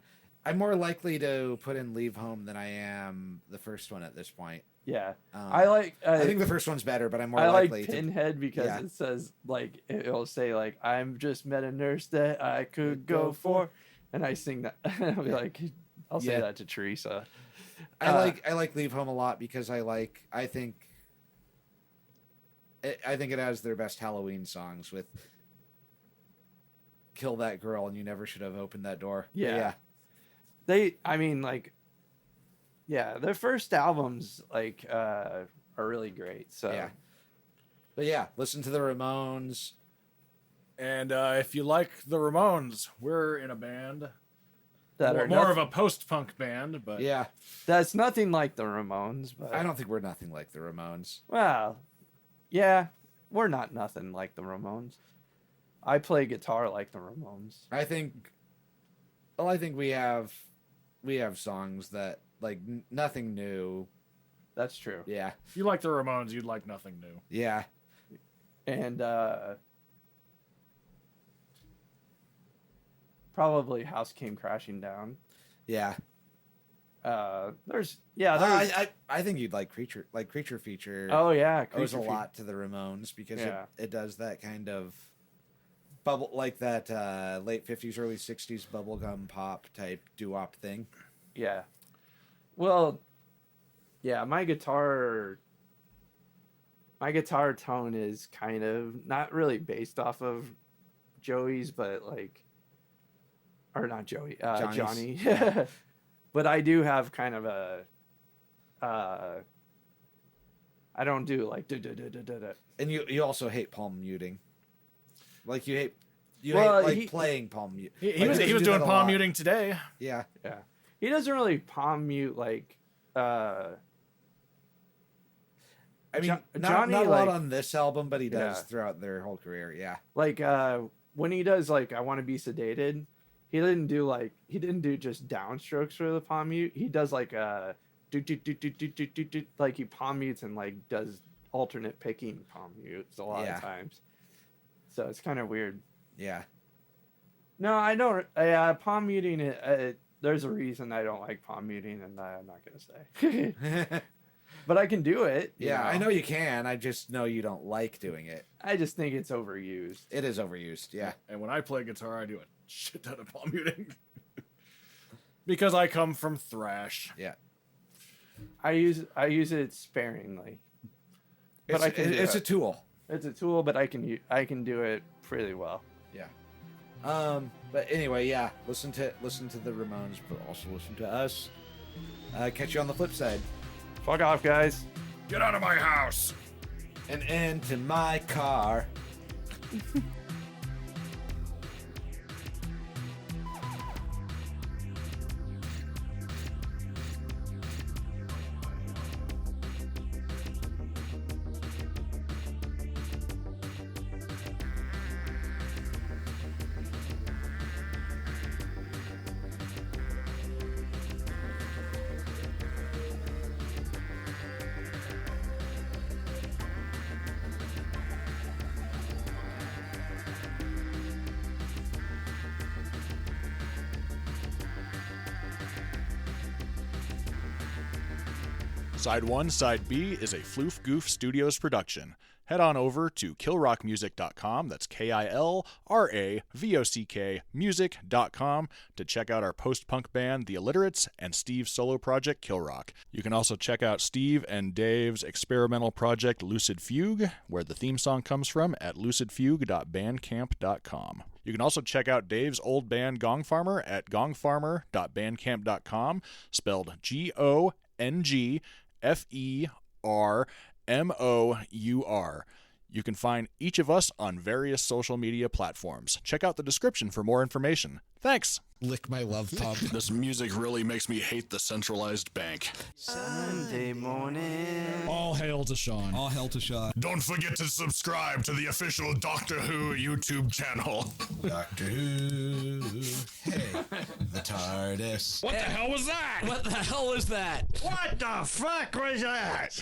I'm more likely to put in Leave Home than I am the first one at this point. Yeah, I think the first one's better, but I'm more likely likely to. I like Pinhead because it says like it'll say like I'm just met a nurse that I could go for, and I sing that. I'll be like, I'll say that to Teresa. I like Leave Home a lot because I think it has their best Halloween songs with Kill That Girl and You Never Should Have Opened That Door. Yeah. Their first albums are really great. So yeah. But yeah, listen to the Ramones. And if you like the Ramones, we're in a band. that are more of a post-punk band, but Yeah. That's nothing like the Ramones, but I don't think we're nothing like the Ramones. well, yeah, we're not nothing like the Ramones. I play guitar like the Ramones. I think we have songs that like nothing new. That's true. Yeah. if you like the Ramones, you'd like Nothing New. Yeah. And probably House Came Crashing Down. Yeah. There's I think you'd like Creature Feature. oh yeah, owes a Creature lot to the Ramones because Yeah. it does that kind of bubble, like that late 50s, early 60s bubblegum pop type doo-wop thing. Yeah. Well, yeah, my guitar tone is kind of not really based off of Joey's, but like, or not Joey, Johnny. But I do have kind of a, I don't do like da. And you also hate palm muting. Like you hate playing palm mute. He was doing palm muting today. Yeah. Yeah. He doesn't really palm mute like I mean, Johnny, not a lot like- on this album, but he does Yeah. throughout their whole career. Yeah. like when he does like I Want to Be Sedated, he didn't do just downsstrokes for the palm mute. He does like do like he palm mutes and like does alternate picking palm mutes a lot Yeah. of times. So it's kind of weird. Yeah. No, I don't. Palm muting. There's a reason I don't like palm muting, and I'm not gonna say. But I can do it. you Yeah, I know you can. I just know you don't like doing it. I just think it's overused. It is overused. Yeah. And when I play guitar, I do a shit ton of palm muting. Because I come from thrash. Yeah. I use it sparingly. But It's, I can do it's a it. tool. It's a tool, but I can do it pretty well. Yeah. But anyway, yeah. Listen to the Ramones, but also listen to us. Catch you on the flip side. Fuck off, guys. Get out of my house! And into my car. Side 1, Side B is a Floof Goof Studios production. Head on over to killrockmusic.com, that's KILRAVOCK music.com, to check out our post-punk band, The Alliterates, and Steve's solo project, Killrock. You can also check out Steve and Dave's experimental project, Lucid Fugue, where the theme song comes from, at lucidfugue.bandcamp.com. You can also check out Dave's old band, Gong Farmer, at gongfarmer.bandcamp.com, spelled GONGFERMOUR. You can find each of us on various social media platforms. Check out the description for more information. Thanks! Lick my love pump. This music really makes me hate the centralized bank. Sunday morning. All hail to Sean. All hell to Sean. Don't forget to subscribe to the official Doctor Who YouTube channel. Doctor Who. Hey, the TARDIS. What the hell was that? What the hell was that? What the fuck was that?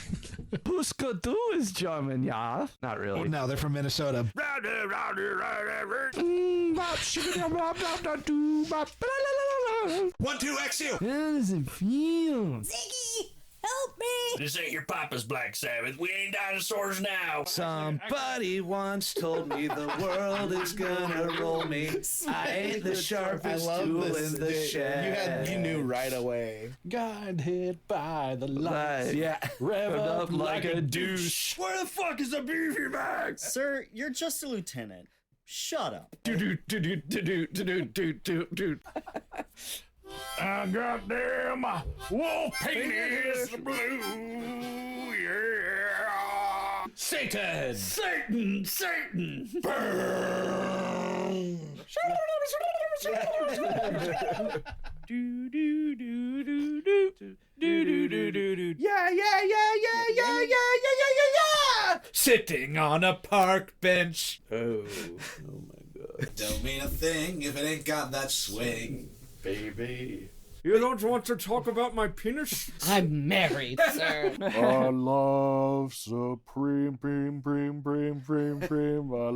Puska do is German, yeah. Not really. Oh, no, they're from Minnesota. One, two, XU. How does it feel? Ziggy, help me! This ain't your papa's Black Sabbath. We ain't dinosaurs now. Somebody once told me the world is gonna roll me. I ain't the sharpest tool in the shed. You knew right away. Got hit by the lights. Yeah. Rev up like a douche. Where the fuck is the beefy bag? Sir, you're just a lieutenant. Shut up. Goddamn wolf penis blue, yeah. Satan! Satan! Burn! Do do do do do do do do do do. Yeah, yeah, yeah, yeah, yeah, yeah, yeah, yeah, yeah, yeah. Sitting on a park bench. Oh my God, Don't mean a thing if it ain't got that swing. baby. You don't want to talk about my penis? I'm married, sir. I love Supreme, Preme, Preme, Preme, Preme, Preme. I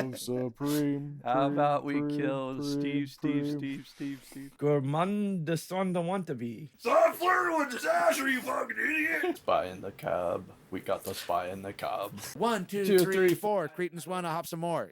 love Supreme. How about we Preme, kill Preme, Preme. Steve? Gourmand the son the want to be. Stop flirting with disaster, you fucking idiot! Spy in the cab. We got the spy in the cab. 1, 2, Two, 3, three, 4. Cretans wanna hop some more.